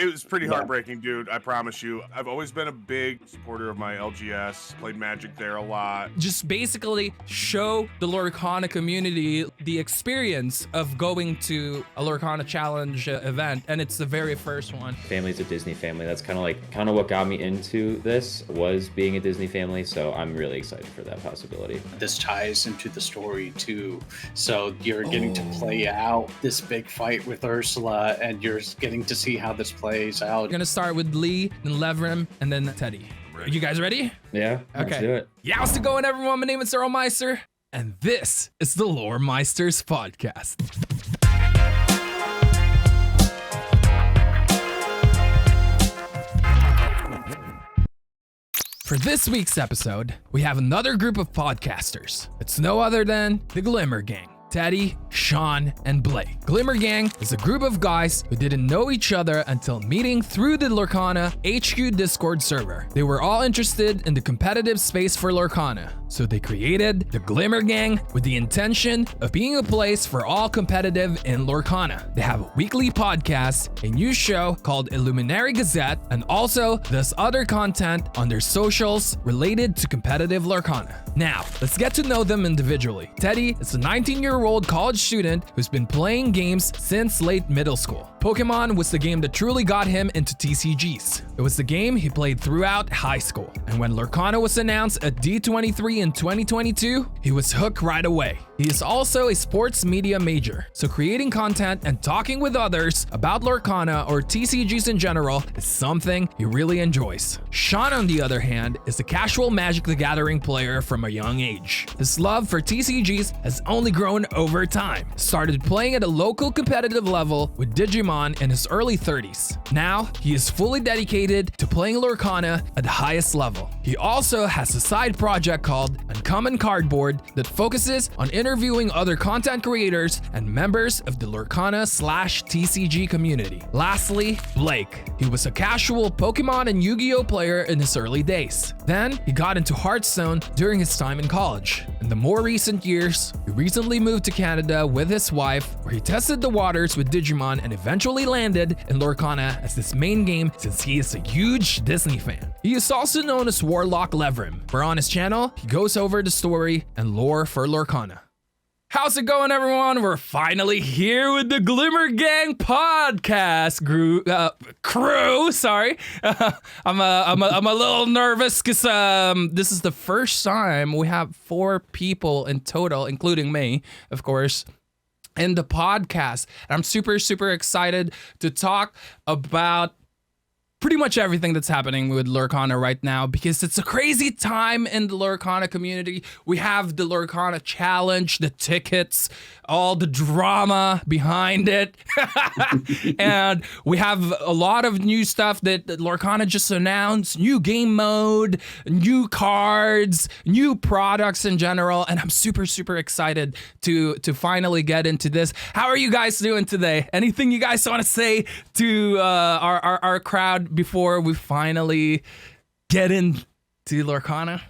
It was pretty heartbreaking, dude. I promise you. I've always been a big supporter of my LGS. Played Magic there a lot. Just basically show the Lorcana community the experience of going to a Lorcana Challenge event, and it's the very first one. Family's a Disney family. That's kind of what got me into this, was being a Disney family. So I'm really excited for that possibility. This ties into the story too. So you're getting to play out this big fight with Ursula, and you're getting to see how this plays out. We're gonna start with Lee, then Levrim, and then Teddy. Are you guys ready? Yeah, okay. Let's do it. Yeah, how's it going, everyone? My name is Earlmeister, and this is the Loremeisters podcast. For this week's episode, we have another group of podcasters. It's no other than the Glimmer Gang. Teddy, Sean, and Blake. Glimmer Gang is a group of guys who didn't know each other until meeting through the Lorcana HQ Discord server. They were all interested in the competitive space for Lorcana, so they created the Glimmer Gang with the intention of being a place for all competitive in Lorcana. They have a weekly podcast, a new show called Illuminary Gazette, and also this other content on their socials related to competitive Lorcana. Now, let's get to know them individually. Teddy is a 19-year-old college student who's been playing games since late middle school. Pokemon was the game that truly got him into TCGs. It was the game he played throughout high school. And when Lorcana was announced at D23 in 2022, he was hooked right away. He is also a sports media major, so creating content and talking with others about Lorcana or TCGs in general is something he really enjoys. Sean, on the other hand, is a casual Magic the Gathering player from a young age. His love for TCGs has only grown over time. Started playing at a local competitive level with Digimon in his early 30s. Now, he is fully dedicated to playing Lorcana at the highest level. He also has a side project called Uncommon Cardboard that focuses on interviewing other content creators and members of the Lorcana/TCG community. Lastly, Blake. He was a casual Pokemon and Yu-Gi-Oh player in his early days. Then, he got into Hearthstone during his time in college. In the more recent years, he recently moved to Canada with his wife, where he tested the waters with Digimon and eventually landed in Lorcana as his main game since he is a huge Disney fan. He is also known as Warlock Levrim, where on his channel, he goes over the story and lore for Lorcana. How's it going, everyone? We're finally here with the Glimmer Gang podcast crew. Sorry, I'm a little nervous because this is the first time we have 4 people in total, including me, of course, in the podcast. I'm super excited to talk about pretty much everything that's happening with Lorcana right now, because it's a crazy time in the Lorcana community. We have the Lorcana Challenge, the tickets, all the drama behind it. And we have a lot of new stuff that Lorcana just announced, new game mode, new cards, new products in general. And I'm super excited to finally get into this. How are you guys doing today? Anything you guys want to say to our crowd before we finally get into Lorcana?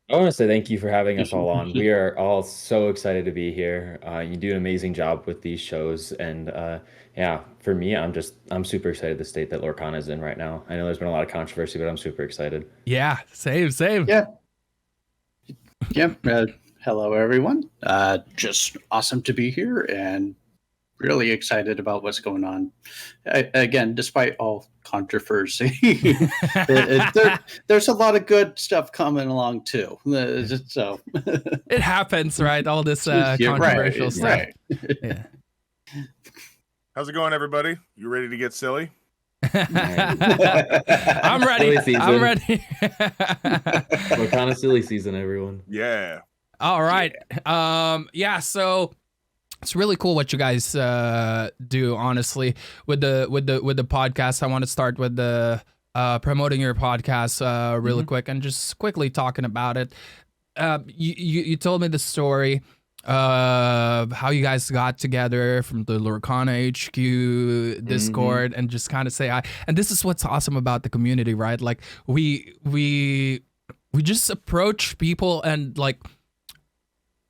I want to say thank you for having us all on. We are all so excited to be here. You do an amazing job with these shows, and yeah, for me, I'm super excited the state that Lorcana is in right now. I know there's been a lot of controversy, but I'm super excited. Yeah, same. Yeah. Hello, everyone. Just awesome to be here, and really excited about what's going on. Again, despite all controversy, there's a lot of good stuff coming along too. So it happens, right? All this controversial stuff. Right. Yeah. How's it going, everybody? You ready to get silly? I'm ready. Lorcana silly season, everyone. Yeah. All right. Yeah. So it's really cool what you guys do, honestly, with the podcast. I want to start with the promoting your podcast really quick and just quickly talking about it. You told me the story of how you guys got together from the Lorcana HQ Discord and just kind of say hi. And this is what's awesome about the community, right? Like we just approach people and like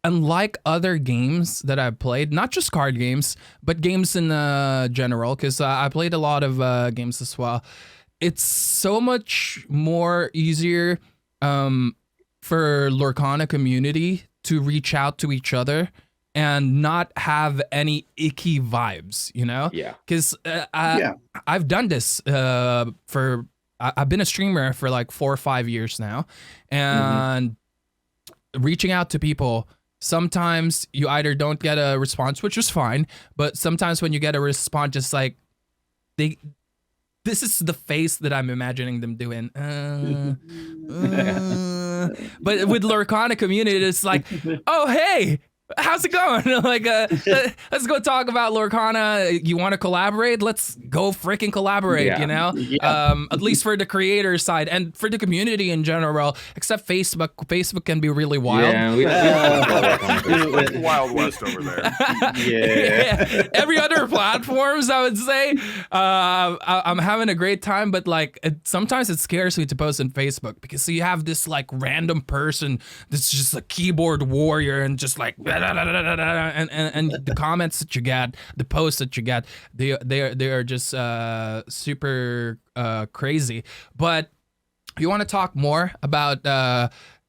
unlike other games that I've played, not just card games, but games in general, because I played a lot of games as well. It's so much more easier for Lorcana community to reach out to each other and not have any icky vibes, you know? Yeah. Because I've done this I've been a streamer for like 4 or 5 years now, and reaching out to people, sometimes you either don't get a response, which is fine, but sometimes when you get a response, just like this is the face that I'm imagining them doing. But with Lorcana community, it's like, oh, hey, how's it going? Like, let's go talk about Lorcana. You want to collaborate? Let's go freaking collaborate, you know? At least for the creator side and for the community in general, except Facebook. Facebook can be really wild. Yeah, Wild West over there. Yeah. Every other platforms, I would say, I'm having a great time, but like sometimes it scares me to post on Facebook because you have this like random person that's just a keyboard warrior and just like and the comments that you get, the posts that you get, they are just super crazy. But you want to talk more about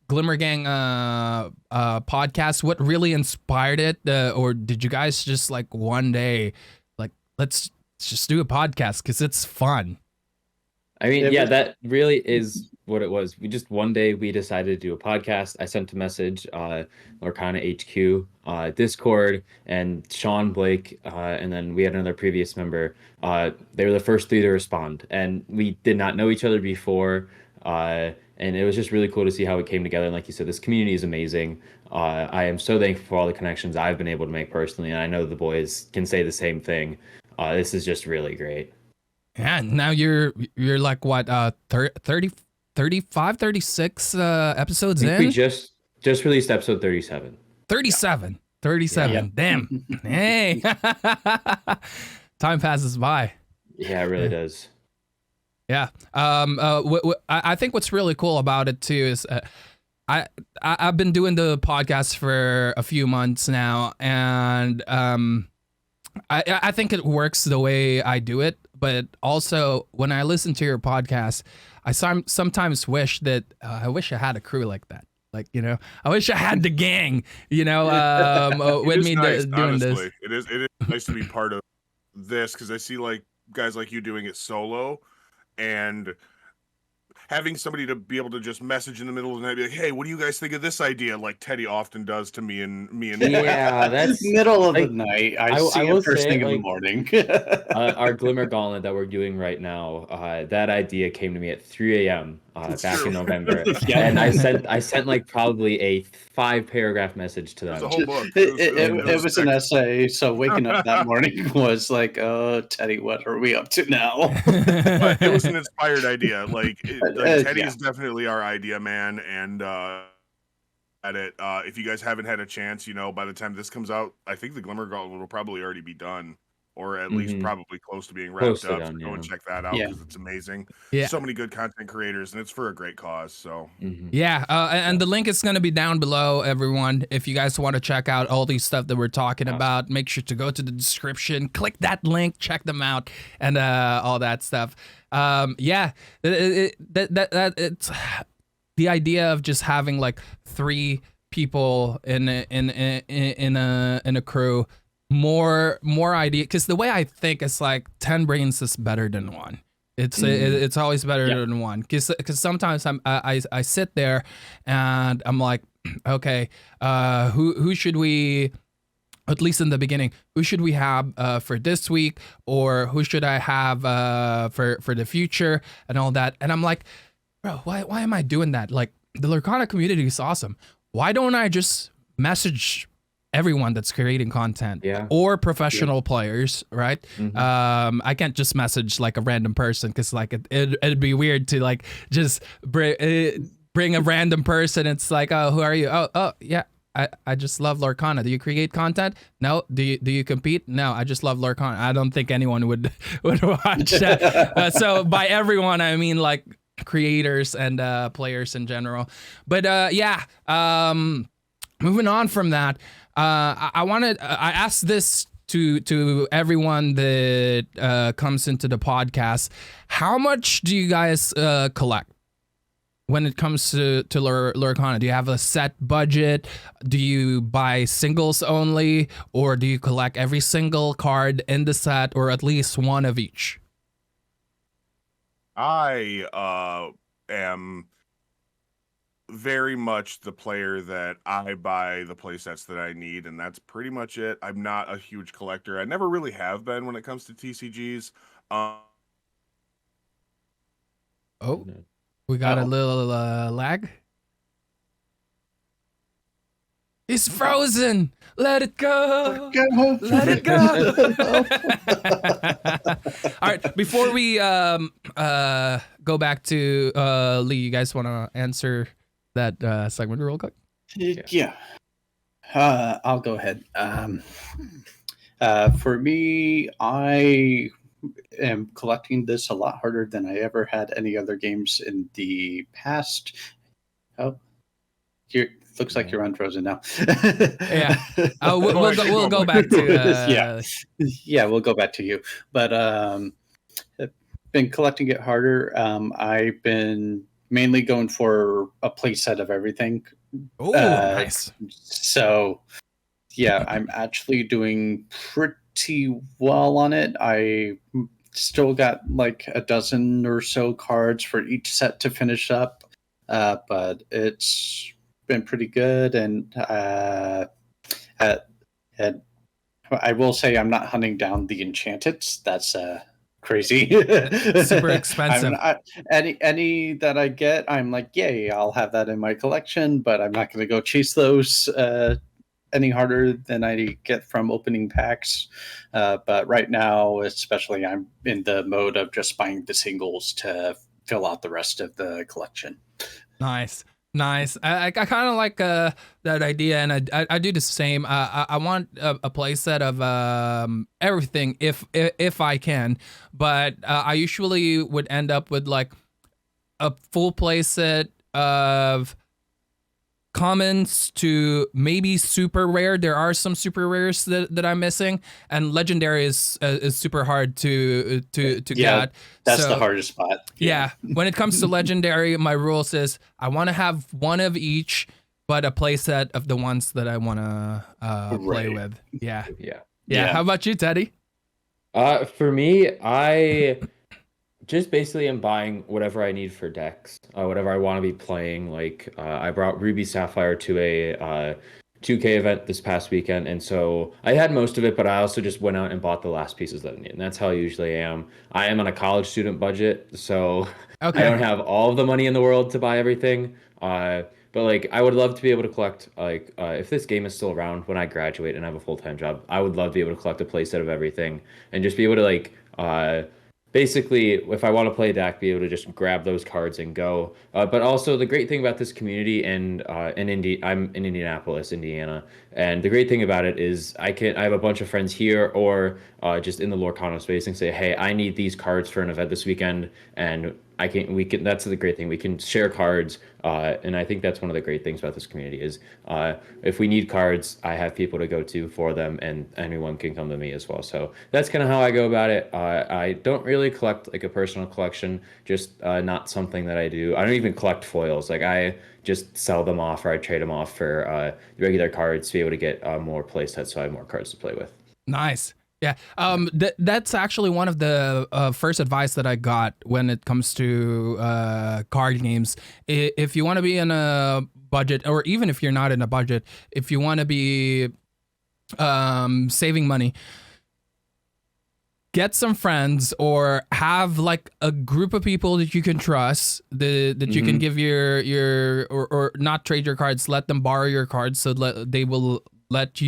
Glimmer Gang podcast? What really inspired it, or did you guys just like one day like let's just do a podcast because it's fun? I mean, yeah, that really is what it was. We just one day we decided to do a podcast. I sent a message, Lorcana HQ, Discord, and Sean, Blake, and then we had another previous member. They were the first 3 to respond, and we did not know each other before. And it was just really cool to see how it came together. And like you said, this community is amazing. I am so thankful for all the connections I've been able to make personally, and I know the boys can say the same thing. This is just really great. Yeah, now you're like what 30, 35, 36 episodes in? We just released episode 37. 37. Yeah. Damn. Hey. Time passes by. Yeah, it really does. Yeah. I think what's really cool about it too is I've been doing the podcast for a few months now, and I think it works the way I do it. But also, when I listen to your podcast, I sometimes wish that I wish I had a crew like that. Like, you know, I wish I had the gang, you know, with me nice, doing honestly. this. It is nice to be part of this because I see like guys like you doing it solo, and having somebody to be able to just message in the middle of the night, be like, "Hey, what do you guys think of this idea?" Like Teddy often does to me and yeah, that's middle of like, the night. I see will it first say, thing in like, the morning. Our Glimmer Gauntlet that we're doing right now, that idea came to me at 3 a.m. Back in November, and I sent like probably a 5-paragraph message to them. It was a whole book. It was an essay. So waking up that morning was like, Teddy, what are we up to now? But it was an inspired idea. Like Teddy is definitely our idea man, and at it. If you guys haven't had a chance, you know, by the time this comes out, I think the Glimmer Gauntlet will probably already be done, or at least probably close to being wrapped up. So go and check that out because it's amazing. Yeah. So many good content creators, and it's for a great cause. So Yeah, and the link is going to be down below, everyone. If you guys want to check out all these stuff that we're talking about, make sure to go to the description, click that link, check them out, and all that stuff. Yeah, it's the idea of just having like 3 people in a crew. More idea, because the way I think is like 10 brains is better than 1. It's always better than 1, because sometimes I sit there and I'm like, okay, who should we, at least in the beginning, who should we have for this week, or who should I have for the future and all that. And I'm like, bro, why am I doing that? Like, the Lorcana community is awesome. Why don't I just message everyone that's creating content or professional players, right? I can't just message like a random person, because like it'd be weird to like just bring a random person. It's like, oh, who are you? Oh yeah, I just love Lorcana. Do you create content? No. Do you compete? No, I just love Lorcana. I don't think anyone would watch that. So by everyone, I mean like creators and players in general. But moving on from that, I asked this to everyone that comes into the podcast. How much do you guys collect when it comes to Lorcana? Do you have a set budget? Do you buy singles only, or do you collect every single card in the set, or at least one of each? I am very much the player that I buy the play sets that I need, and that's pretty much it. I'm not a huge collector. I never really have been when it comes to TCGs. Oh, we got a little lag. He's frozen. Let it go. Let it go. All right. Before we go back to Lee, you guys want to answer that segment real quick? Yeah. I'll go ahead. For me, I am collecting this a lot harder than I ever had any other games in the past. Oh, looks like you're unfrozen now. Yeah. We'll go back to yeah, we'll go back to you. But I've been collecting it harder. I've been mainly going for a play set of everything. Oh, nice. So yeah, I'm actually doing pretty well on it. I still got like a dozen or so cards for each set to finish up, but it's been pretty good. And I will say I'm not hunting down the Enchanteds. That's crazy. Super expensive. Any that I get, I'm like, yay, I'll have that in my collection, but I'm not going to go chase those any harder than I get from opening packs. But right now, especially, I'm in the mode of just buying the singles to fill out the rest of the collection. Nice. I kind of like that idea, and I do the same. I want a play set of everything if I can, but I usually would end up with like a full play set of commons to maybe super rare. There are some super rares that I'm missing, and legendary is super hard to get. That's the hardest spot. Yeah. When it comes to legendary, my rules is I want to have one of each, but a play set of the ones that I want to play with. Yeah. How about you, Teddy? For me, I just basically am buying whatever I need for decks, whatever I want to be playing. Like I brought Ruby Sapphire to a 2K event this past weekend, and so I had most of it, but I also just went out and bought the last pieces that I need, and that's how I usually am. I am on a college student budget, so I don't have all of the money in the world to buy everything. But like, I would love to be able to collect, like, if this game is still around when I graduate and I have a full-time job, I would love to be able to collect a playset of everything and just be able to like basically, if I want to play a deck, be able to just grab those cards and go. But also, the great thing about this community, and I'm in Indianapolis, Indiana, and the great thing about it is I have a bunch of friends here or just in the Lorcana space and say, hey, I need these cards for an event this weekend, and we can. That's the great thing. We can share cards, and I think that's one of the great things about this community is if we need cards, I have people to go to for them, and anyone can come to me as well. So that's kind of how I go about it. I don't really collect like a personal collection, just not something that I do. I don't even collect foils. Like I just sell them off or I trade them off for regular cards to be able to get more play sets, so I have more cards to play with. Nice. Yeah, that's actually one of the first advice that I got when it comes to card games. If you want to be in a budget, or even if you're not in a budget, if you want to be saving money, get some friends or have like a group of people that you can trust, that you can give your or not trade your cards, let them borrow your cards, so they will let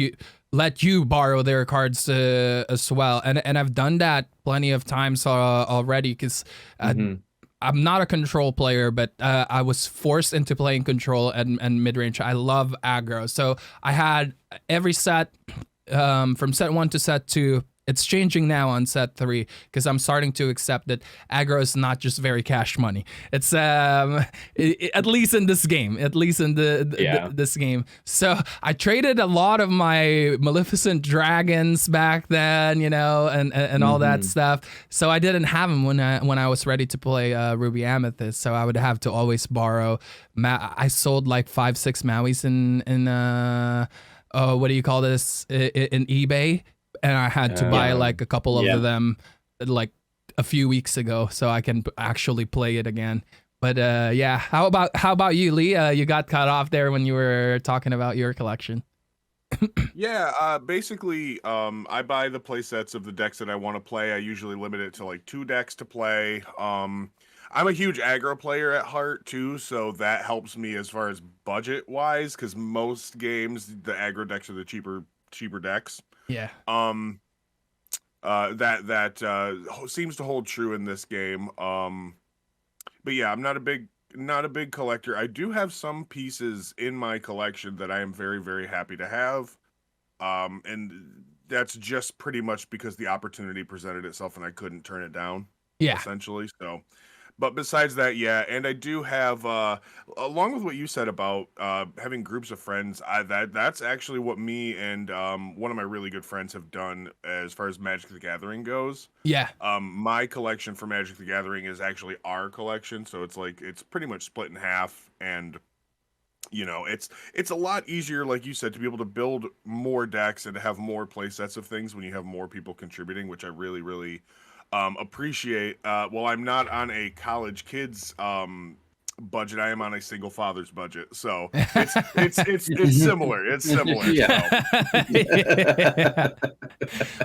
you borrow their cards as well. And I've done that plenty of times already, because I'm not a control player, but I was forced into playing control and mid-range. I love aggro. So I had every set from set 1 to set 2 It's changing now on set 3 because I'm starting to accept that aggro is not just very cash money. It's at least in this game, this game. So I traded a lot of my Maleficent dragons back then, and all that stuff. So I didn't have them when I was ready to play Ruby Amethyst. So I would have to always borrow. I sold like 5-6 Mauis in what do you call this, in eBay. And I had to buy like a couple of them like a few weeks ago so I can actually play it again. But how about you, Lee? You got cut off there when you were talking about your collection. Basically, I buy the play sets of the decks that I want to play. I usually limit it to like 2 decks to play. I'm a huge aggro player at heart too, so that helps me as far as budget wise, because most games the aggro decks are the cheaper decks. Yeah. That seems to hold true in this game. But yeah, I'm not a big collector. I do have some pieces in my collection that I am very, very happy to have. And that's just pretty much because the opportunity presented itself and I couldn't turn it down. Yeah. Essentially. So, but besides that, yeah, and I do have, along with what you said about having groups of friends, that's actually what me and one of my really good friends have done as far as Magic the Gathering goes. Yeah. My collection for Magic the Gathering is actually our collection, so it's pretty much split in half, and it's a lot easier, like you said, to be able to build more decks and to have more play sets of things when you have more people contributing, which I really, really appreciate. Well, I'm not on a college kids budget. I am on a single father's budget, so it's similar. It's similar. Yeah.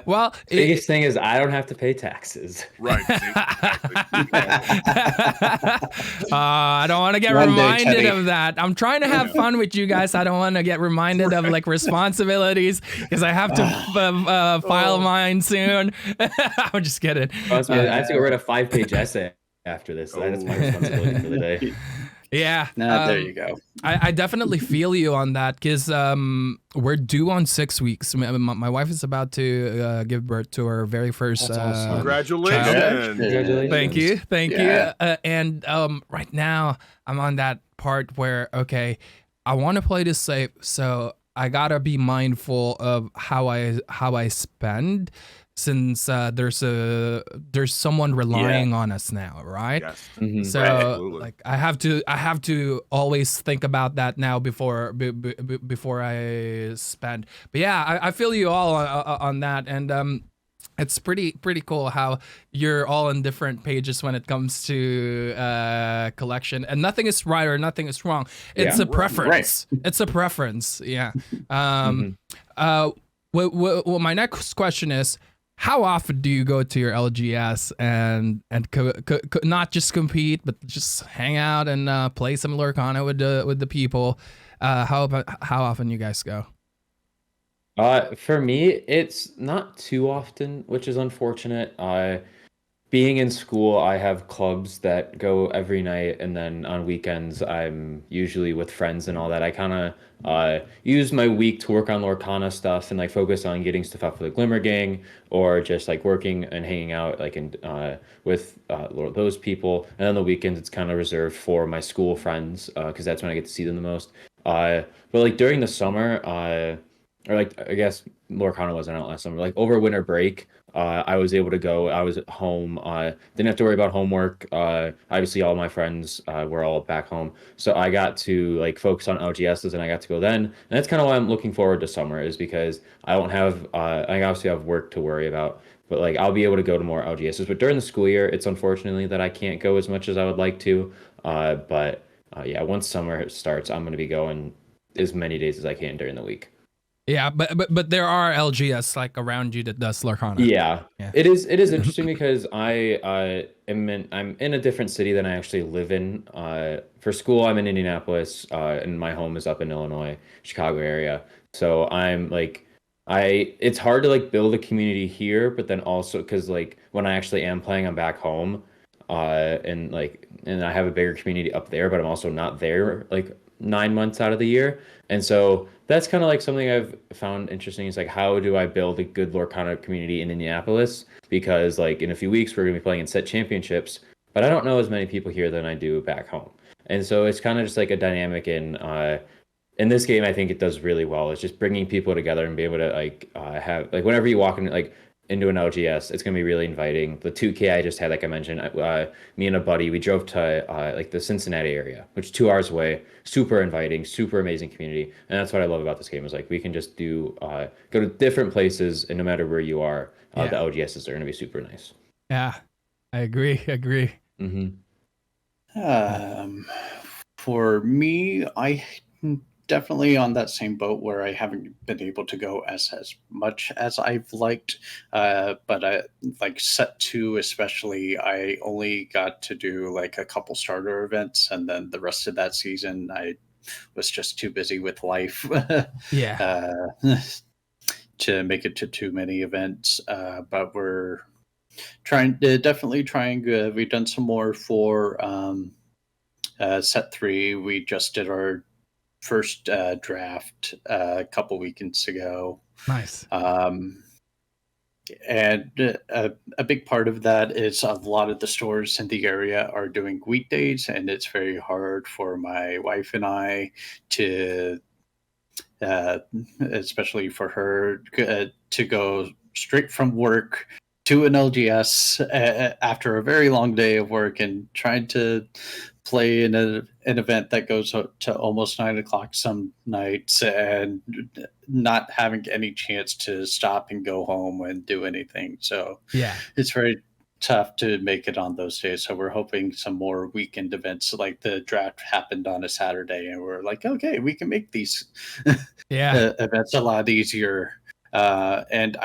Well, the biggest thing is I don't have to pay taxes. Right. Exactly. I don't want to get reminded of that. I'm trying to have fun with you guys. I don't want to get reminded of like responsibilities because I have to file mine soon. I'm just kidding. Trust me, I have to go write a 5-page essay after this. So that's my responsibility for the day. Yeah. There you go. I definitely feel you on that because we're due on 6 weeks. My wife is about to give birth to her very first awesome. Congratulations. Congratulations. Thank you. And right now I'm on that part where, okay, I want to play this safe, so I gotta be mindful of how I spend, since there's someone relying on us now, right? Yes. Mhm. So Absolutely. like I have to always think about that now before I spend. But yeah, I feel you all on that, and it's pretty cool how you're all on different pages when it comes to collection, and nothing is right or nothing is wrong. It's Yeah. a preference. It's a preference. Yeah. Well, my next question is, how often do you go to your LGS and not just compete, but just hang out and play some Lorcana with the people? How often you guys go? For me, it's not too often, which is unfortunate. Being in school, I have clubs that go every night, and then on weekends, I'm usually with friends and all that. I kind of use my week to work on Lorcana stuff and like focus on getting stuff out for the Glimmer Gang, or just like working and hanging out like with those people. And on the weekends, it's kind of reserved for my school friends because that's when I get to see them the most. But like during the summer, or like I guess Lorcana wasn't out last summer. Like over winter break, I was able to go. I was at home. Didn't have to worry about homework. Obviously, all my friends were all back home, so I got to like focus on LGSs, and I got to go then. And that's kind of why I'm looking forward to summer, is because I don't have. I obviously have work to worry about, but like I'll be able to go to more LGSs. But during the school year, it's unfortunately that I can't go as much as I would like to. But yeah, once summer starts, I'm going to be going as many days as I can during the week. Yeah, but there are LGS like around you that does Lorcana. Yeah. It is interesting because I'm in a different city than I actually live in. For school, I'm in Indianapolis, and my home is up in Illinois, Chicago area. So I'm like, it's hard to like build a community here, but then also because like when I actually am playing, I'm back home, and I have a bigger community up there, but I'm also not there like 9 months out of the year. And so that's kind of like something I've found interesting is like, how do I build a good Lorcana community in Indianapolis? Because like in a few weeks, we're going to be playing in set championships, but I don't know as many people here than I do back home. And so it's kind of just like a dynamic in this game. I think it does really well. It's just bringing people together and be able to like have like whenever you walk in like into an LGS, it's gonna be really inviting. The 2K I just had, like I mentioned, me and a buddy, we drove to like the Cincinnati area, which is 2 hours away. Super inviting, super amazing community, and that's what I love about this game. Is like we can just do go to different places, and no matter where you are, the LGSs are gonna be super nice. Yeah, I agree. Mm-hmm. For me, I definitely on that same boat where I haven't been able to go as much as I've liked. But I like set 2 especially, I only got to do like a couple starter events, and then the rest of that season I was just too busy with life. Yeah. To make it to too many events. But we're definitely trying. We've done some more for set 3. We just did our first draft a couple weekends ago. Nice. And a big part of that is a lot of the stores in the area are doing weekdays, and it's very hard for my wife and I to, especially for her, to go straight from work to an LGS after a very long day of work and trying to play in an event that goes to almost 9 o'clock some nights, and not having any chance to stop and go home and do anything. So yeah, it's very tough to make it on those days. So we're hoping some more weekend events, like the draft happened on a Saturday, and we're like, okay, we can make these events a lot easier. And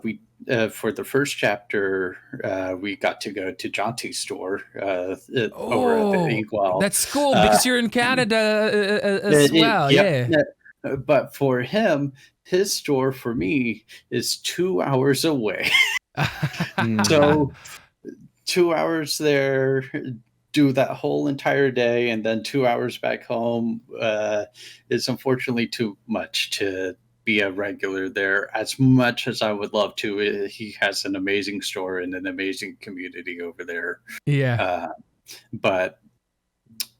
we for the first chapter, we got to go to Jonty's store over at the Inkwell. That's cool because you're in Canada as well. Yeah. But for him, his store for me is 2 hours away. So 2 hours there, do that whole entire day, and then 2 hours back home is unfortunately too much to be a regular there. As much as I would love to, he has an amazing store and an amazing community over there. Yeah. But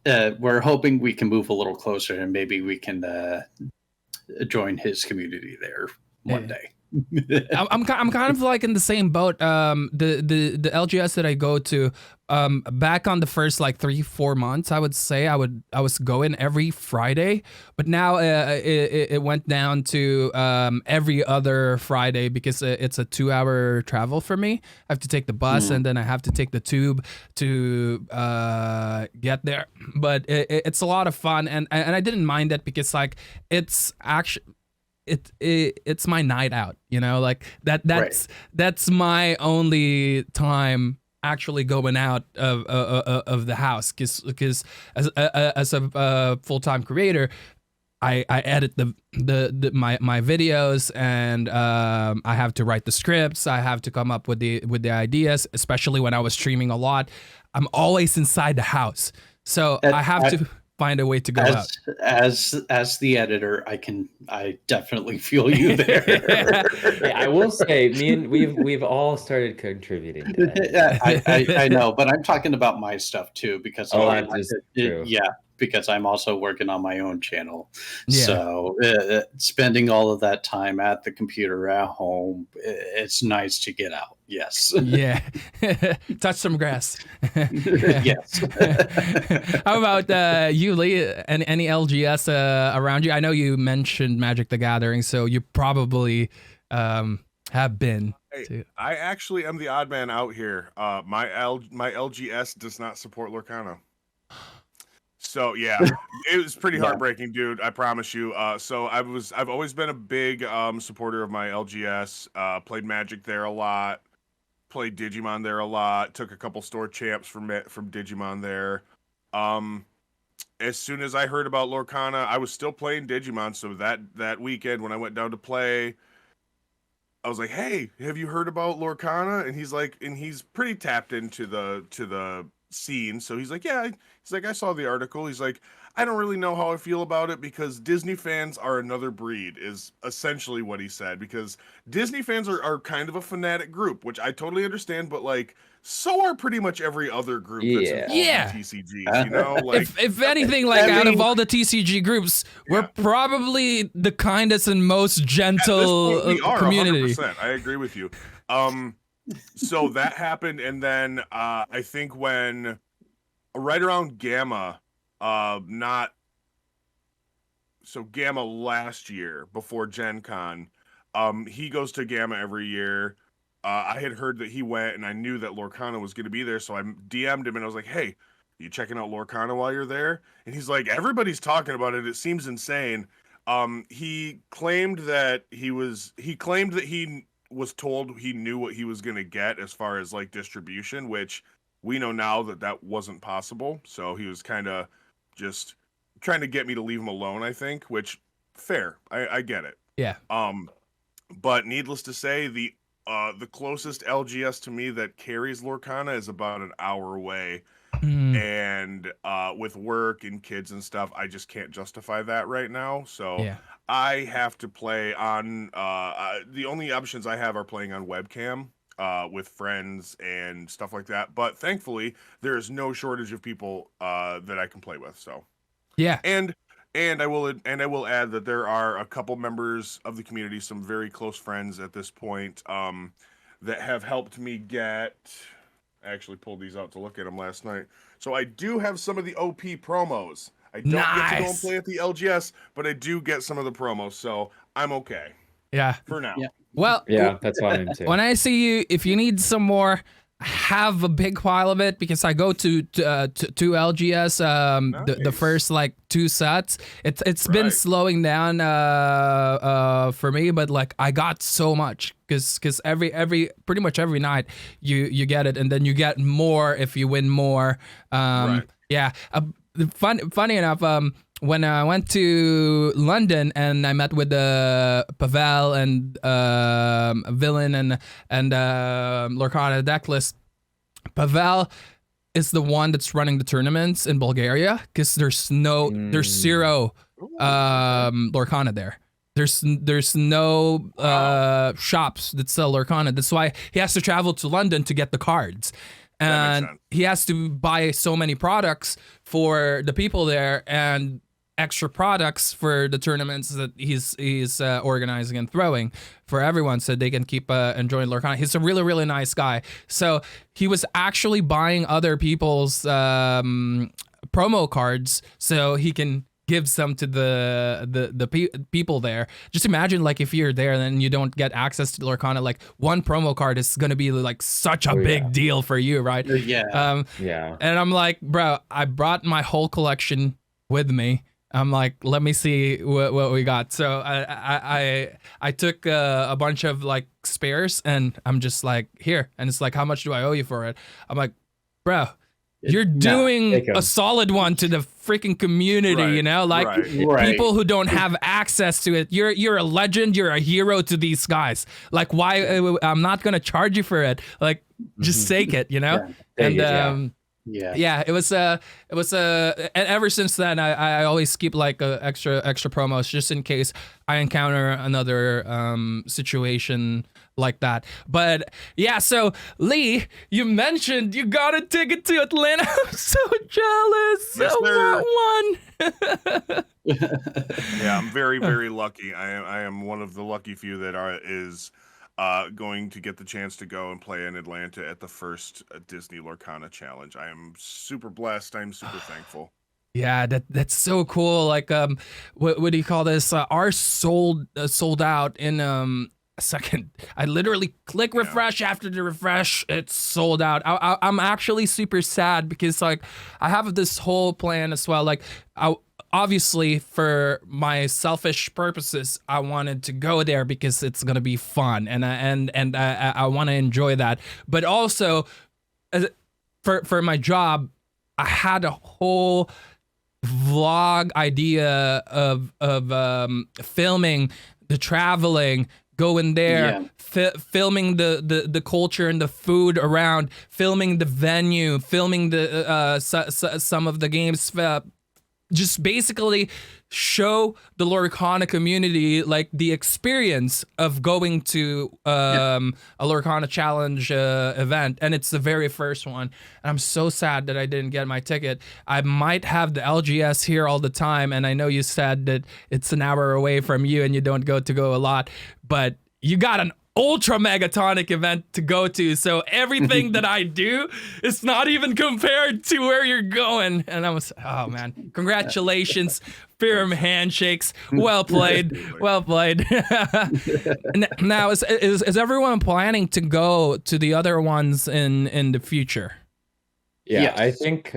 we're hoping we can move a little closer, and maybe we can join his community there one day. I'm kind of like in the same boat. The LGS that I go to, back on the first like 3-4 months, I would say I was going every Friday, but now it went down to every other Friday because it's a 2-hour travel for me. I have to take the bus and then I have to take the tube to get there. But it's a lot of fun, and I didn't mind it because like it's actually. It's my night out, you know, like that's my only time actually going out of the house because as a full-time creator, I edit my videos, and I have to write the scripts. I have to come up with the ideas, especially when I was streaming a lot. I'm always inside the house, so I have to find a way to go out. As the editor, I definitely feel you there. Yeah, I will say, we've all started contributing to that. I know, but I'm talking about my stuff too, because true. because I'm also working on my own channel. Yeah. So spending all of that time at the computer at home, it's nice to get out. Yes. Yeah. Touch some grass. Yes. How about you, Lee? Any LGS around you? I know you mentioned Magic the Gathering, so you probably have been. I actually am the odd man out here. My LGS does not support Lorcana. So yeah, it was pretty heartbreaking, dude. I promise you. So I've always been a big supporter of my LGS. Played Magic there a lot. Played Digimon there a lot. Took a couple store champs from Digimon there. As soon as I heard about Lorcana, I was still playing Digimon. So that weekend when I went down to play, I was like, "Hey, have you heard about Lorcana?" And he's like, and he's pretty tapped into the seen. So he's like, yeah. He's like, I saw the article. He's like, I don't really know how I feel about it because Disney fans are another breed, is essentially what he said. Because Disney fans are kind of a fanatic group, which I totally understand, but like, so are pretty much every other group that's involved Yeah. in TCGs, you know? Like, if anything, like out of all the TCG groups, we're probably the kindest and most gentle we are community. 100%. I agree with you. So that happened, and then I think when right around Gamma, Gamma last year before Gen Con, he goes to Gamma every year. I had heard that he went, and I knew that Lorcana was going to be there, so I DM'd him, and I was like, hey, you checking out Lorcana while you're there? And he's like, everybody's talking about it. It seems insane. He claimed that he was told he knew what he was going to get as far as like distribution, which we know now that wasn't possible. So he was kind of just trying to get me to leave him alone, I think, which fair. I get it. Yeah. But needless to say, the closest LGS to me that carries Lorcana is about an hour away. And with work and kids and stuff, I just can't justify that right now. So I have to play on the only options I have are playing on webcam with friends and stuff like that. But thankfully, there's no shortage of people that I can play with. So and I will add that there are a couple members of the community, some very close friends at this point, that have helped me get. I actually pulled these out to look at them last night. So I do have some of the OP promos. I don't get to go and play at the LGS, but I do get some of the promos, so I'm okay. Yeah. For now. Yeah. Well, that's fine too. When I see you, if you need some more, have a big pile of it because I go to LGS the first like 2 sets. It's been slowing down for me, but like I got so much because every pretty much every night you get it, and then you get more if you win more. Yeah. Funny enough, when I went to London and I met with Pavel and Villain and Lorcana decklist, Pavel is the one that's running the tournaments in Bulgaria because there's zero Lorcana there. There's no shops that sell Lorcana. That's why he has to travel to London to get the cards. And he has to buy so many products for the people there and extra products for the tournaments that he's organizing and throwing for everyone so they can keep enjoying Lorcana. He's a really, really nice guy. So he was actually buying other people's promo cards so he can give some to the people there. Just imagine like if you're there and then you don't get access to Lorcana, like one promo card is gonna be like such a big deal for you, right? Yeah. And I'm like, bro, I brought my whole collection with me. I'm like, let me see what we got. So I took a bunch of like spares and I'm just like, here. And it's like, how much do I owe you for it? I'm like, bro, you're doing a solid one to the freaking community, you know, like people who don't have access to it. You're a legend. You're a hero to these guys. Like, why? I'm not gonna charge you for it. Like, just take it, you know. And it was and ever since then I always keep like extra promos just in case I encounter another situation like that. But yeah, so Lee, you mentioned you got a ticket to Atlanta. I'm so jealous. Yes, I want one. Yeah, I'm very, very lucky. I am one of the lucky few that is going to get the chance to go and play in Atlanta at the first Disney Lorcana challenge. I am super blessed. I'm super thankful. Yeah, that's so cool. Like, what do you call this? Ours sold out in a second. I literally click refresh after the refresh. It's sold out. I'm actually super sad because like I have this whole plan as well. Like, obviously for my selfish purposes, I wanted to go there because it's gonna be fun and I want to enjoy that. But also, for my job, I had a whole vlog idea of filming the traveling, going there, Yeah. filming the culture and the food around, filming the venue, filming the some of the games, just basically show the Lorcana community like the experience of going to a Lorcana challenge event, and it's the very first one. And I'm so sad that I didn't get my ticket. I might have the LGS here all the time, and I know you said that it's an hour away from you and you don't go a lot, but you got an ultra megatonic event to go to, so everything that I do is not even compared to where you're going. And I was, oh man, congratulations, firm handshakes, well played. Now is everyone planning to go to the other ones in the future? Yeah, Yes. I think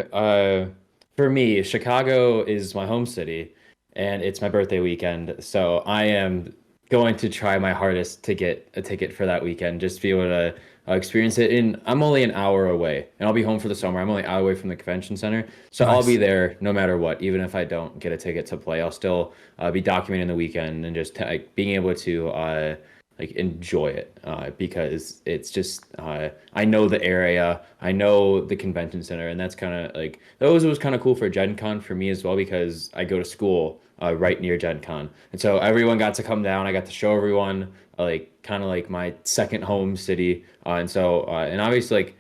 for me, Chicago is my home city, and it's my birthday weekend, so I am going to try my hardest to get a ticket for that weekend, just to be able to experience it. And I'm only an hour away, and I'll be home for the summer. I'm only an hour away from the convention center, so I'll be there no matter what. Even if I don't get a ticket to play, I'll still be documenting the weekend and just being able to like enjoy it because it's just I know the area, I know the convention center, and that's kind of like those was kind of cool for Gen Con for me as well, because I go to school right near Gen Con, and so everyone got to come down. I got to show everyone like kind of like my second home city, and so and obviously like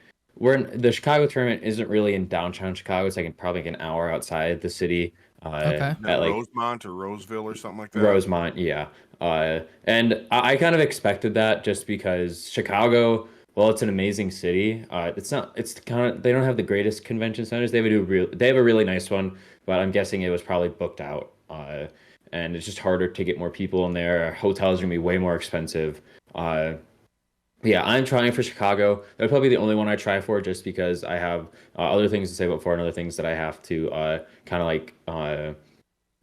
the Chicago tournament isn't really in downtown Chicago. It's like probably like an hour outside the city. Okay. At like Rosemont or Roseville or something like that. Rosemont, yeah. And I kind of expected that just because Chicago, well, it's an amazing city. It's not. It's kind of they don't have the greatest convention centers. They have a really nice one, but I'm guessing it was probably booked out. And it's just harder to get more people in there. Hotels are gonna be way more expensive. Yeah, I'm trying for Chicago. That's probably the only one I try for, just because I have other things to save up for and other things that I have to kind of like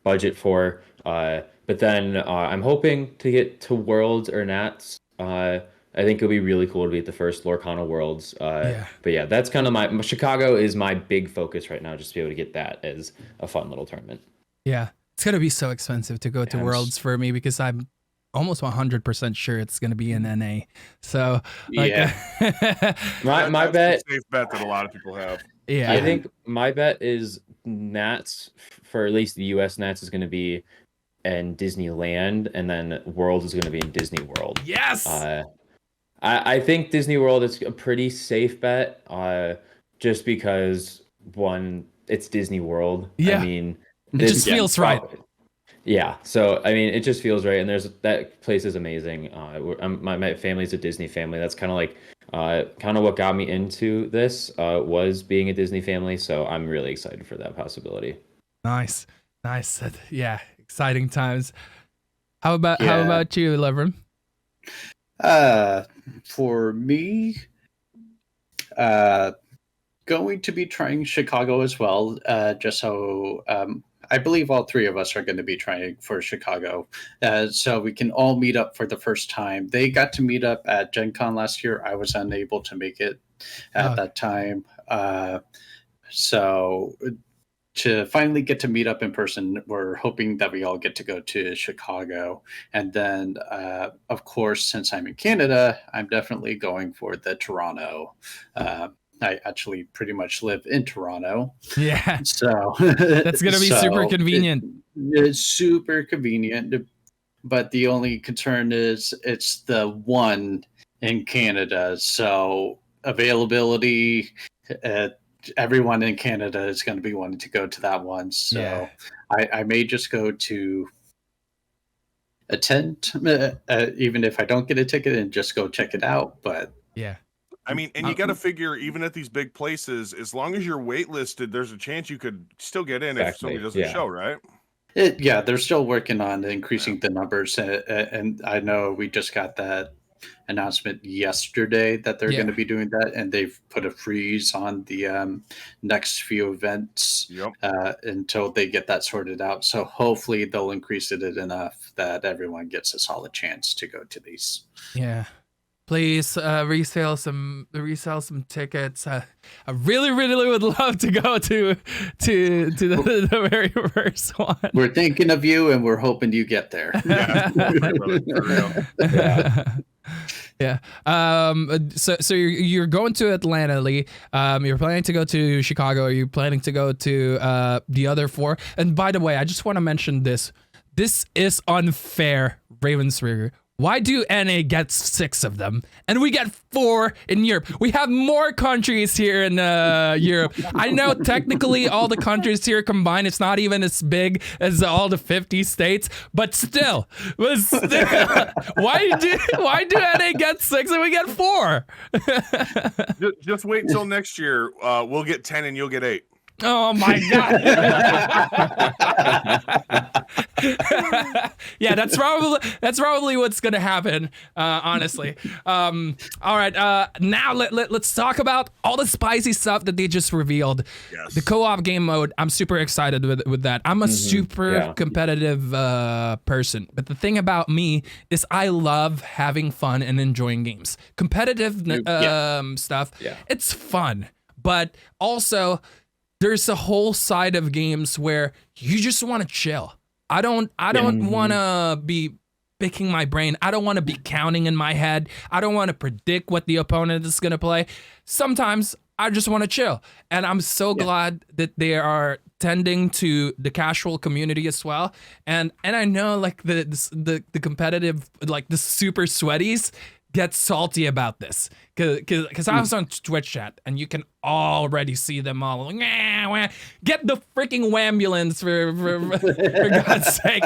budget for. But then I'm hoping to get to Worlds or Nats. I think it'll be really cool to be at the first Lorcana Worlds. But yeah, that's kind of my Chicago is my big focus right now, just to be able to get that as a fun little tournament. Yeah, it's gonna be so expensive to go to Worlds for me, because I'm almost 100% sure it's gonna be in NA. So like, my bet, safe bet that a lot of people have. Yeah, I think my bet is Nats, for at least the US Nats, is going to be in Disneyland, and then World is going to be in Disney World. Yes. I think Disney World is a pretty safe bet, just because one, it's Disney World. Yeah. I mean, it just feels right. Yeah, so I mean, it just feels right, and that place is amazing. My family's a Disney family. That's kind of like kind of what got me into this was being a Disney family. So I'm really excited for that possibility. Nice. Yeah, exciting times. How about you, Levin? For me, going to be trying Chicago as well. Just so I believe all three of us are going to be trying for Chicago, so we can all meet up for the first time. They got to meet up at Gen Con last year. I was unable to make it at that time. So to finally get to meet up in person, we're hoping that we all get to go to Chicago. And then, of course, since I'm in Canada, I'm definitely going for the Toronto. I actually pretty much live in Toronto. Yeah. So that's going to be super convenient. It's super convenient. But the only concern is it's the one in Canada. So availability, everyone in Canada is going to be wanting to go to that one. So yeah. I may just go to attend, even if I don't get a ticket, and just go check it out. But yeah. I mean, and you got to figure, even at these big places, as long as you're waitlisted, there's a chance you could still get in if somebody doesn't show, right? Yeah, they're still working on increasing the numbers. And I know we just got that announcement yesterday that they're going to be doing that. And they've put a freeze on the next few events until they get that sorted out. So hopefully they'll increase it enough that everyone gets a solid chance to go to these. Yeah. please resell some tickets. I really would love to go to the very first one. We're thinking of you, and we're hoping you get there. Yeah, yeah. So you're going to Atlanta, Lee. You're planning to go to Chicago. Are you planning to go to the other 4? And by the way, I just want to mention this. This is unfair, Ravensburger. Why do NA get 6 of them and we get 4 in Europe? We have more countries here in Europe. I know technically all the countries here combined, it's not even as big as all the 50 states, but still, why do NA get 6 and we get 4? Just wait until next year. We'll get 10 and you'll get 8. Oh my god. Yeah, that's probably what's gonna happen, honestly. All right, now let's talk about all the spicy stuff that they just revealed. Yes. The co-op game mode, I'm super excited with that. I'm a super competitive person, but the thing about me is I love having fun and enjoying games. Competitive stuff, it's fun, but also there's a whole side of games where you just want to chill. I don't want to be picking my brain. I don't want to be counting in my head. I don't want to predict what the opponent is going to play. Sometimes I just want to chill. And I'm so glad that they are tending to the casual community as well. And I know like the competitive, like the super sweaties get salty about this because I was on Twitch chat and you can already see them all like, get the freaking wambulance for God's sake.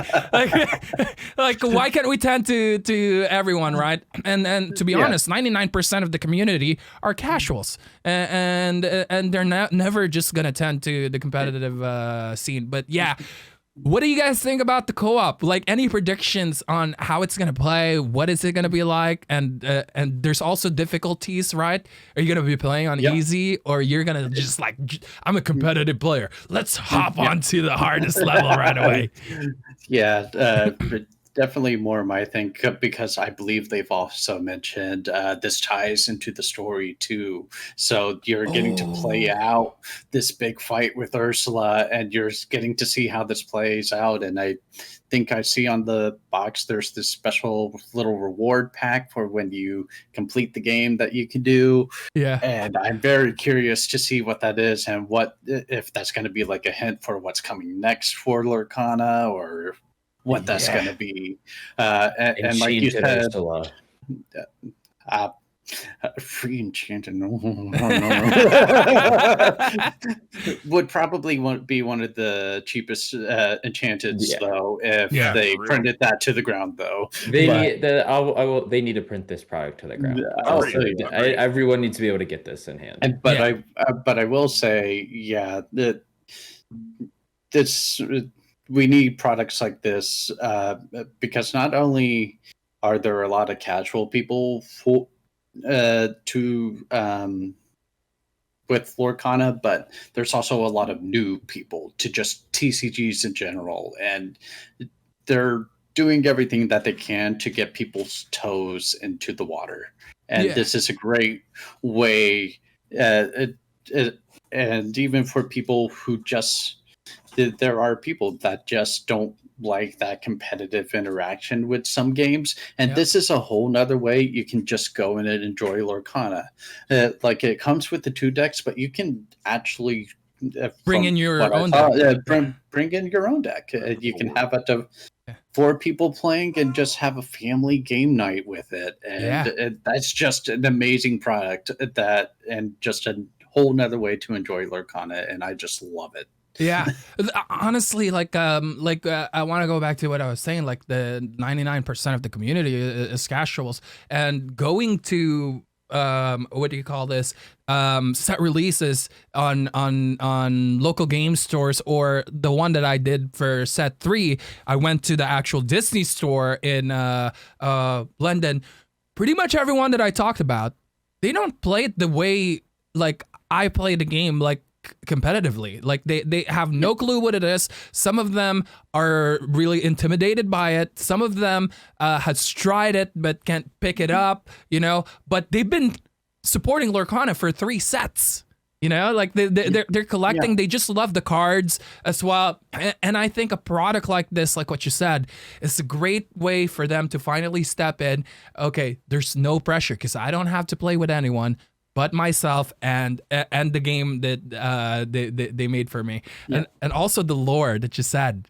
Like why can't we tend to everyone, right? And to be honest, 99% of the community are casuals and they're never just gonna tend to the competitive scene. But yeah, what do you guys think about the co-op? Like, any predictions on how it's gonna play? What is it gonna be like? And there's also difficulties, right? Are you gonna be playing on easy, or you're gonna just like, I'm a competitive player, let's hop onto the hardest level right away? Definitely more my thing, because I believe they've also mentioned this ties into the story too. So you're getting to play out this big fight with Ursula, and you're getting to see how this plays out. And I think I see on the box there's this special little reward pack for when you complete the game that you can do. Yeah. And I'm very curious to see what that is, and what if that's going to be like a hint for what's coming next for Lorcana, or what that's going to be. And like you said, free enchanted would probably be one of the cheapest enchanted though, if they printed that to the ground though. They need to print this product to the ground. Everyone needs to be able to get this in hand. But I will say, that this, we need products like this, because not only are there a lot of casual people with Lorcana, but there's also a lot of new people to just TCGs in general, and they're doing everything that they can to get people's toes into the water. And this is a great way, and even for people who just, there are people that just don't like that competitive interaction with some games, and this is a whole nother way you can just go in and enjoy Lorcana. Like, it comes with the 2 decks, but you can actually bring in your own deck. Bring in your own deck. You can have up to 4 people playing and just have a family game night with it, and that's just an amazing product, and just a whole nother way to enjoy Lorcana, and I just love it. Yeah, honestly, like I want to go back to what I was saying. Like, the 99% of the community is casuals, and going to what do you call this? Set releases on local game stores, or the one that I did for set 3, I went to the actual Disney store in London. Pretty much everyone that I talked about, they don't play it the way like I play the game. Like, competitively. Like they have no clue what it is. Some of them are really intimidated by it. Some of them has tried it but can't pick it up, but they've been supporting Lorcana for 3 sets. Like they're collecting. They just love the cards as well. And I think a product like this, like what you said, is a great way for them to finally step in. Okay, there's no pressure because I don't have to play with anyone but myself and the game that they made for me. And also the lore that you said.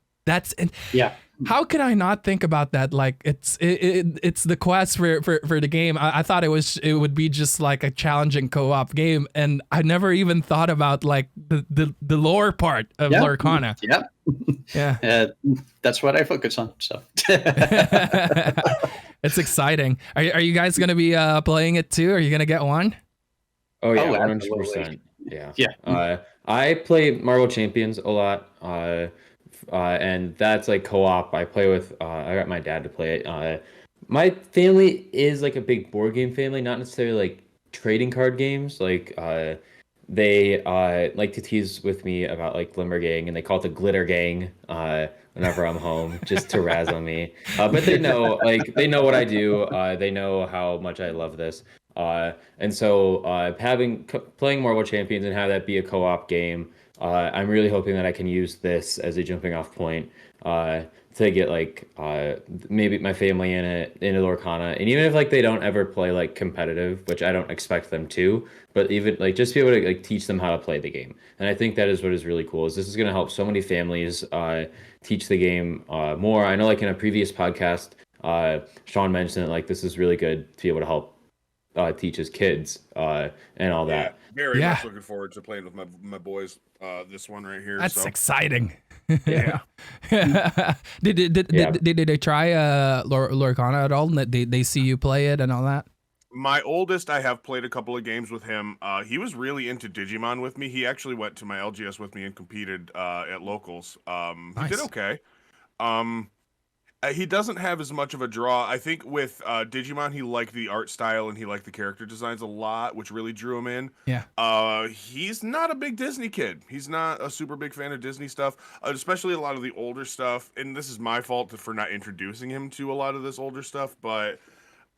How could I not think about that? Like it's the quest for the game. I thought it would be just like a challenging co-op game, and I never even thought about like the lore part of Lorcana. Yeah. That's what I focus on. So it's exciting. Are you guys gonna be playing it too? Are you gonna get one? Oh yeah, 100%. Yeah. I play Marvel Champions a lot. And that's like co-op. I play with I got my dad to play it. My family is like a big board game family, not necessarily like trading card games. Like they like to tease with me about like Glimmer Gang, and they call it the Glitter Gang whenever I'm home, just to razz on me. But they know what I do. They know how much I love this. And so playing Marvel Champions and have that be a co-op game, I'm really hoping that I can use this as a jumping off point to get like maybe my family into Lorcana, and even if like they don't ever play like competitive, which I don't expect them to, but even like just be able to like teach them how to play the game. And I think that is what is really cool. Is this is going to help so many families teach the game more. I know like in a previous podcast, Sean mentioned that like this is really good to be able to help teach his kids and all that. Very much looking forward to playing with my boys. This one right here. That's exciting. Yeah. Did they try Lorcana at all? They see you play it and all that? My oldest, I have played a couple of games with him. He was really into Digimon with me. He actually went to my LGS with me and competed at locals. Nice. He did okay. He doesn't have as much of a draw. I think with Digimon, he liked the art style and he liked the character designs a lot, which really drew him in. Yeah. He's not a big Disney kid. He's not a super big fan of Disney stuff, especially a lot of the older stuff. And this is my fault for not introducing him to a lot of this older stuff, but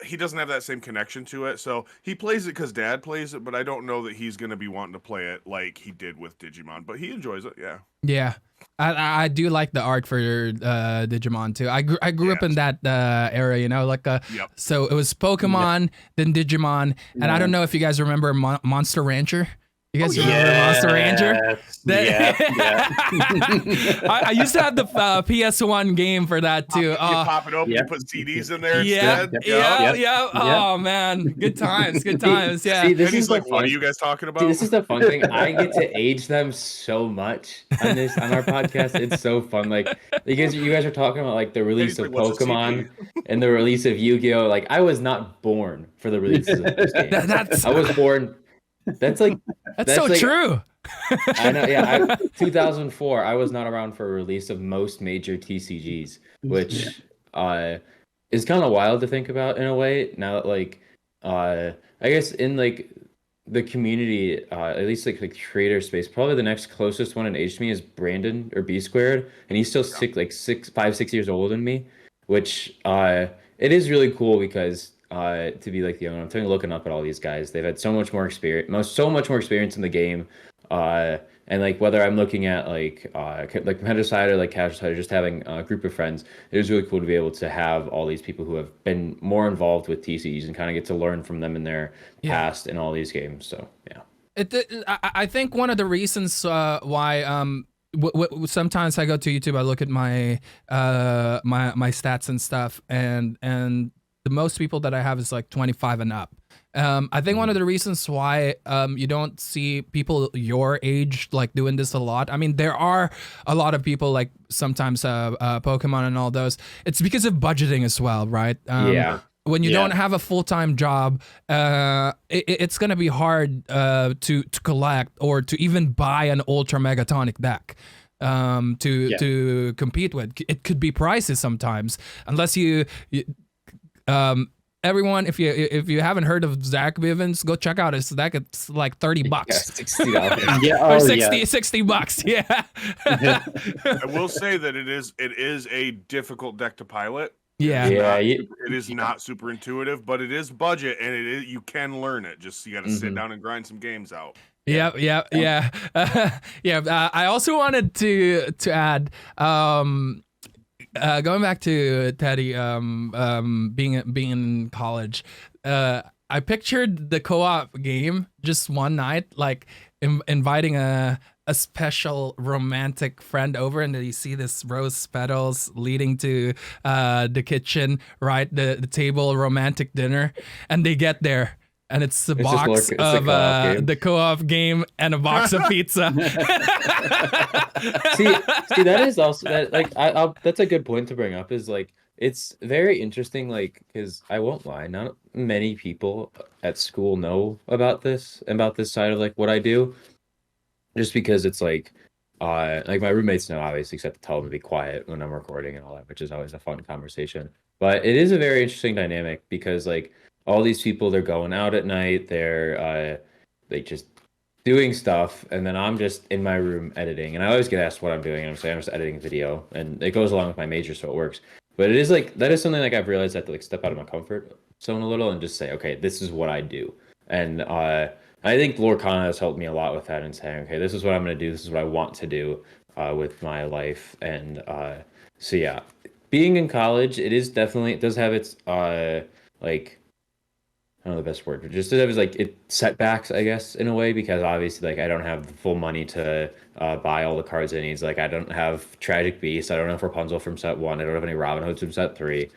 he doesn't have that same connection to it. So he plays it because Dad plays it, but I don't know that he's going to be wanting to play it like he did with Digimon, but he enjoys it. Yeah. Yeah. I do like the art for Digimon too. I grew up in that era, like so it was Pokemon, then Digimon, and I don't know if you guys remember Monster Rancher. You guys remember Monster Ranger? I used to have the PS1 game for that too. You pop it open, you put CDs in there. Yeah. Oh man, good times. Yeah. See, this is like, what are you guys talking about? Dude, this is the fun thing. I get to age them so much on our podcast. It's so fun. Like you guys are talking about like the release of Pokemon and the release of Yu-Gi-Oh. Like I was not born for the releases of those games. I was born. That's so like, true. I know. Yeah, 2004. I was not around for a release of most major TCGs, which is kind of wild to think about in a way. Now that like, I guess in like the community, at least like creator space, probably the next closest one in age to me is Brandon or B Squared, and he's still 6 years older than me, which it is really cool because. To be like the owner, I'm looking up at all these guys. They've had so much more experience in the game, and like whether I'm looking at like competitive side or like casual side, or just having a group of friends, it was really cool to be able to have all these people who have been more involved with TCGs and kind of get to learn from them in their past in all these games. So I think one of the reasons why sometimes I go to YouTube, I look at my my stats and stuff, and the most people that I have is like 25 and up. I think one of the reasons why you don't see people your age like doing this a lot. I mean, there are a lot of people like sometimes Pokemon and all those. It's because of budgeting as well, right? When you don't have a full-time job, it's gonna be hard to collect or to even buy an Ultra Megatonic deck. To compete with. It could be pricey sometimes, unless you everyone, if you haven't heard of Zach Bivens, go check out his deck. It's like $30. $60. Yeah, Or 60 bucks. Yeah. I will say that it is a difficult deck to pilot. Yeah. It is not super intuitive, but it is budget, and you can learn it. Just you got to sit down and grind some games out. Yeah. I also wanted to add, going back to Teddy, being in college, I pictured the co-op game just one night, like inviting a special romantic friend over, and then you see this rose petals leading to the kitchen, right? The table, romantic dinner, and they get there. And it's a box of the co-op game and a box of pizza. see, that is also that. Like, that's a good point to bring up. Is like, it's very interesting. Like, because I won't lie, not many people at school know about this side of like what I do. Just because it's like my roommates know, obviously, except to tell them to be quiet when I'm recording and all that, which is always a fun conversation. But it is a very interesting dynamic because like all these people, they're going out at night, they're like just doing stuff, and then I'm just in my room editing. And I always get asked what I'm doing, and I'm saying I'm just editing video, and it goes along with my major, so it works. But it is like that is something like I've realized I have to like step out of my comfort zone a little and just say, okay, this is what I do. And I think Lorcana has helped me a lot with that and saying, okay, this is what I'm going to do. This is what I want to do with my life. And so, yeah, being in college, it does have its, like, I don't know the best word, but just it has like setbacks, I guess, in a way, because obviously, like, I don't have the full money to buy all the cards I need. Like, I don't have Tragic Beast. I don't have Rapunzel from set 1. I don't have any Robin Hoods from set 3.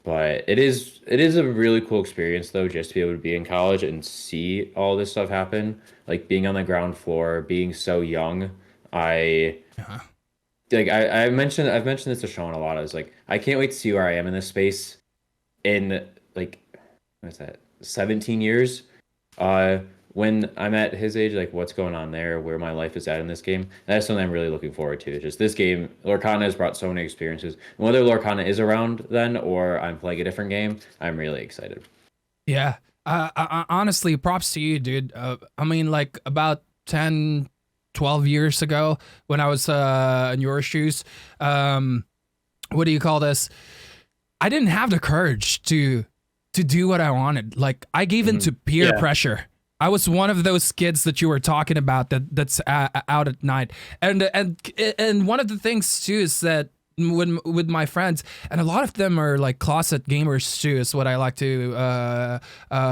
But it is a really cool experience though, just to be able to be in college and see all this stuff happen. Like being on the ground floor, being so young. I've mentioned this to Sean a lot. I was like, I can't wait to see where I am in this space in like, what's that, 17 years? When I'm at his age, like what's going on there, where my life is at in this game. And that's something I'm really looking forward to. Just this game, Lorcana has brought so many experiences. And whether Lorcana is around then or I'm playing a different game, I'm really excited. Yeah. I honestly, props to you, dude. I mean, like about 10, 12 years ago when I was in your shoes, what do you call this? I didn't have the courage to do what I wanted. Like I gave into peer pressure. I was one of those kids that you were talking about that's out at night, and one of the things too is that with my friends, and a lot of them are like closet gamers too, is what I like to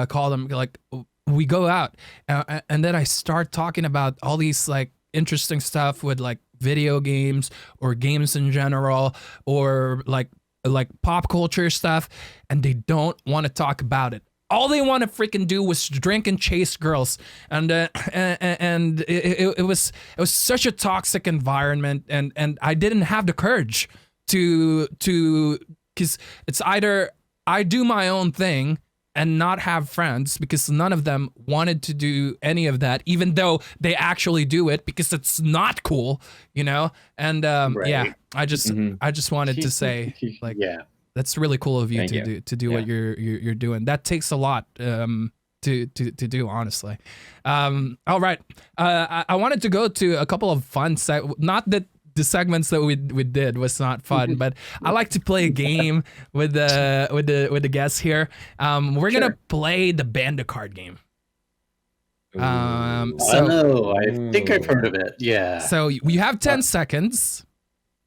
call them. Like we go out, and then I start talking about all these like interesting stuff with like video games or games in general, or like pop culture stuff, and they don't want to talk about it. All they want to freaking do was drink and chase girls, and it was such a toxic environment, and I didn't have the courage to because it's either I do my own thing and not have friends, because none of them wanted to do any of that, even though they actually do it because it's not cool, you know. And yeah, I just wanted to say, like, yeah. That's really cool of you to do what you're doing. That takes a lot to do, honestly. All right, I wanted to go to a couple of fun not that the segments that we did was not fun, but I like to play a game with the guests here. We're gonna play the Band a Card game. I think I've heard of it. Yeah. So we have 10 seconds.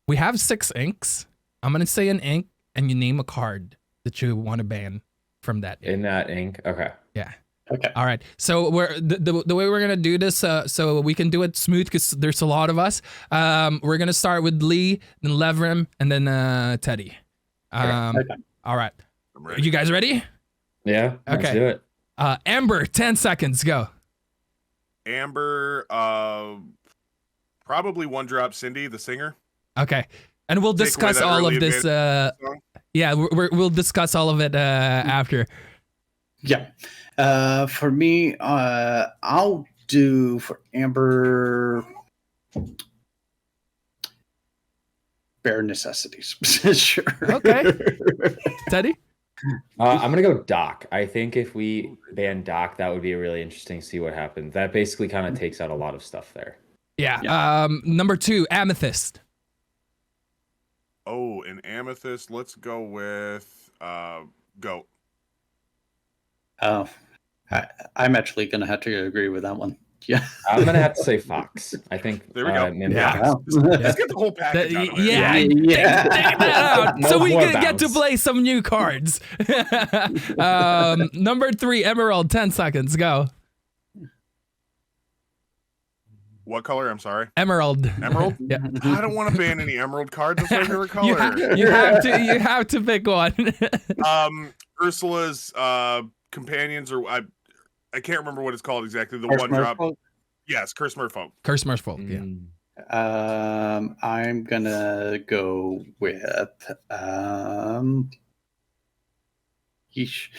We have 6 inks. I'm gonna say an ink, and you name a card that you want to ban from that ink. In that ink, okay. Yeah. Okay. All right. So we're the way we're gonna do this, so we can do it smooth because there's a lot of us. We're gonna start with Lee, then Levrim, and then Teddy. Okay. All right. I'm Are ready. you guys ready? Yeah. Okay. Let's do it. Amber, 10 seconds. Go. Amber, probably One Drop Cindy, the singer. Okay. And we'll Take away discuss that all early of this. advanced song. Yeah, we'll discuss all of it after. Yeah. For me, I'll do for Amber bare necessities. Sure. Okay. Teddy? I'm gonna go Doc. I think if we ban Doc, that would be really interesting to see what happens. That basically kind of takes out a lot of stuff there. Yeah. Number 2, Amethyst. Oh, an Amethyst. Let's go with Goat. Oh, I'm actually going to have to agree with that one. Yeah. I'm gonna have to say Fox. I think. There we go. Yeah. Wow. Let's get the whole package out of there. Yeah, Yeah. take that out No so we more can get to bounce. play some new cards. Number 3, Emerald. 10 seconds. Go. What color? I'm sorry. Emerald. Emerald? Yeah. I don't want to ban any emerald cards. That's my favorite color. You have to pick one. Ursula's companions, or I can't remember what it's called exactly. The Curse one drop. Merfolk? Yes, Curse Merfolk. Curse Merfolk. Yeah. I'm gonna go with yeesh.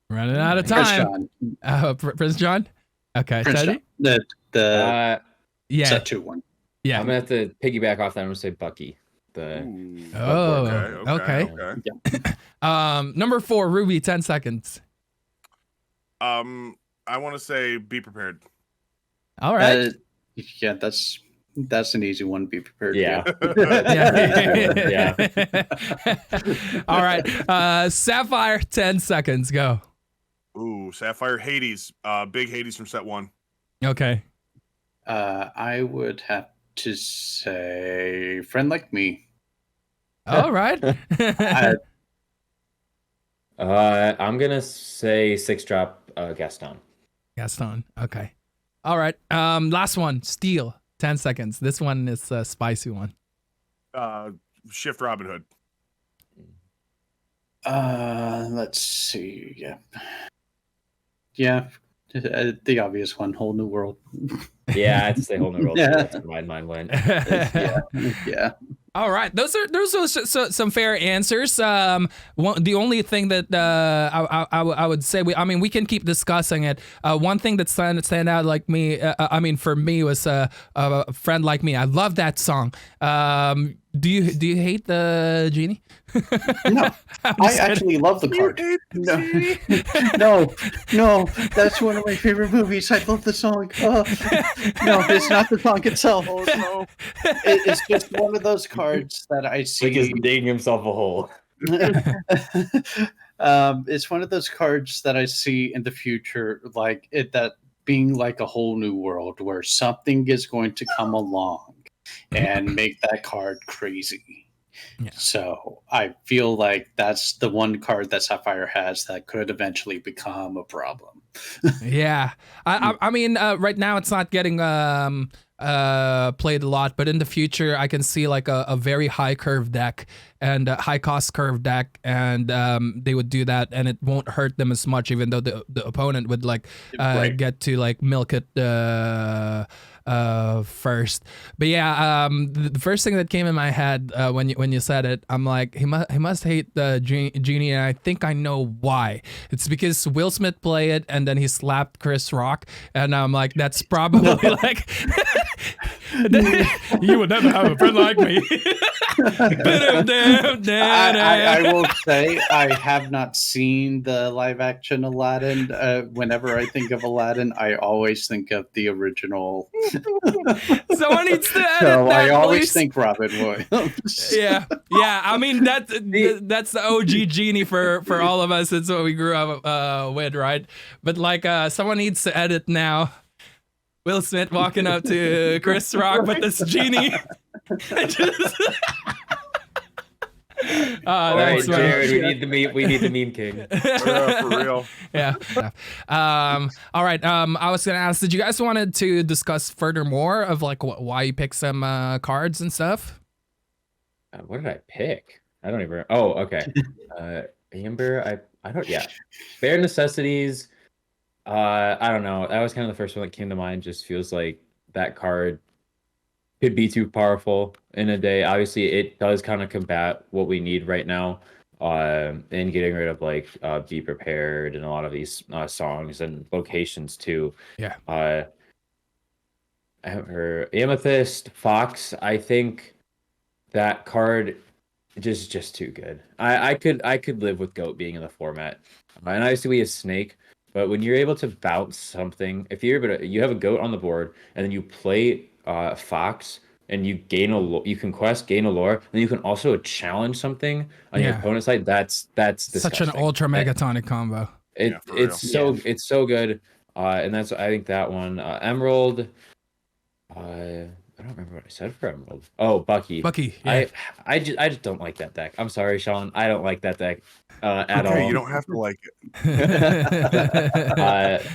Running out of Prince time. John. Prince John. Okay. Prince Teddy? John. The Yeah. set 2-1. Yeah. I'm gonna have to piggyback off that. I'm gonna say Bucky. Ooh, Oh, okay. Number 4, Ruby. 10 seconds. I want to say be prepared. All right. Yeah, that's an easy one. Be prepared. Yeah. Yeah. Yeah. All right. Sapphire. 10 seconds. Go. Ooh, Sapphire Hades. Big Hades from set 1. Okay. I would have to say Friend Like Me. All right. I'm gonna say 6-drop Gaston. Gaston. Okay. All right. Last one. Steel. 10 seconds. This one is a spicy one. Shift Robin Hood. Let's see. Yeah. The obvious one. Whole New World. Yeah, I'd say whole new world. Yeah. That's where mine went. Yeah. All right, those are some fair answers. The only thing that I would say, we can keep discussing it. One thing that stand out like me, for me was a Friend Like Me. I love that song. Do you hate the genie? No, I actually love the card. No, that's one of my favorite movies. I love the song. Oh, no, it's not the song itself. Oh no. It's just one of those cards that I see. Like he's digging himself a hole. It's one of those cards that I see in the future, like that being like a whole new world where something is going to come along and make that card crazy. Yeah. So I feel like that's the one card that Sapphire has that could eventually become a problem. Yeah, right now it's not getting played a lot, but in the future I can see like a very high curve deck and a high cost curve deck, and they would do that, and it won't hurt them as much, even though the opponent would like Right. get to like milk it first. But yeah, the first thing that came in my head when you said it, I'm like, he must hate the genie, and I think I know why. It's because Will Smith played it and then he slapped Chris Rock, and I'm like, that's probably like you would never have a friend like me. I will say I have not seen the live action Aladdin. Whenever I think of Aladdin, I always think of the original. Someone needs to edit So that, I always please. think Robin Williams. Yeah. I mean that's the OG genie for all of us. It's what we grew up with, right? But like someone needs to edit now. Will Smith walking up to Chris Rock with this genie. All right, that's funny. Jared, we need the meme king. For real. Yeah. All right. I was gonna ask, did you guys wanted to discuss furthermore of like why you pick some cards and stuff? What did I pick? I don't even. Oh, okay. Amber. I don't. Yeah. Bare necessities. I don't know. That was kind of the first one that came to mind. Just feels like that card could be too powerful in a day. Obviously, it does kind of combat what we need right now. In getting rid of like Be Prepared and a lot of these songs and locations too. Yeah. Her Amethyst Fox. I think that card just too good. I could live with goat being in the format, and obviously we have snake. But when you're able to bounce something, if you're able to, you have a goat on the board, and then you play fox, and you gain you can quest, gain a lore, and then you can also challenge something on your Yeah. opponent's side. That's Such an disgusting. ultra megatonic combo. Yeah, for real. It's so good. And that's I think that one. Emerald. I don't remember what I said for Emerald. Oh, Bucky. Bucky, yeah. I just don't like that deck. I'm sorry, Sean. I don't like that deck at all. You don't have to like it.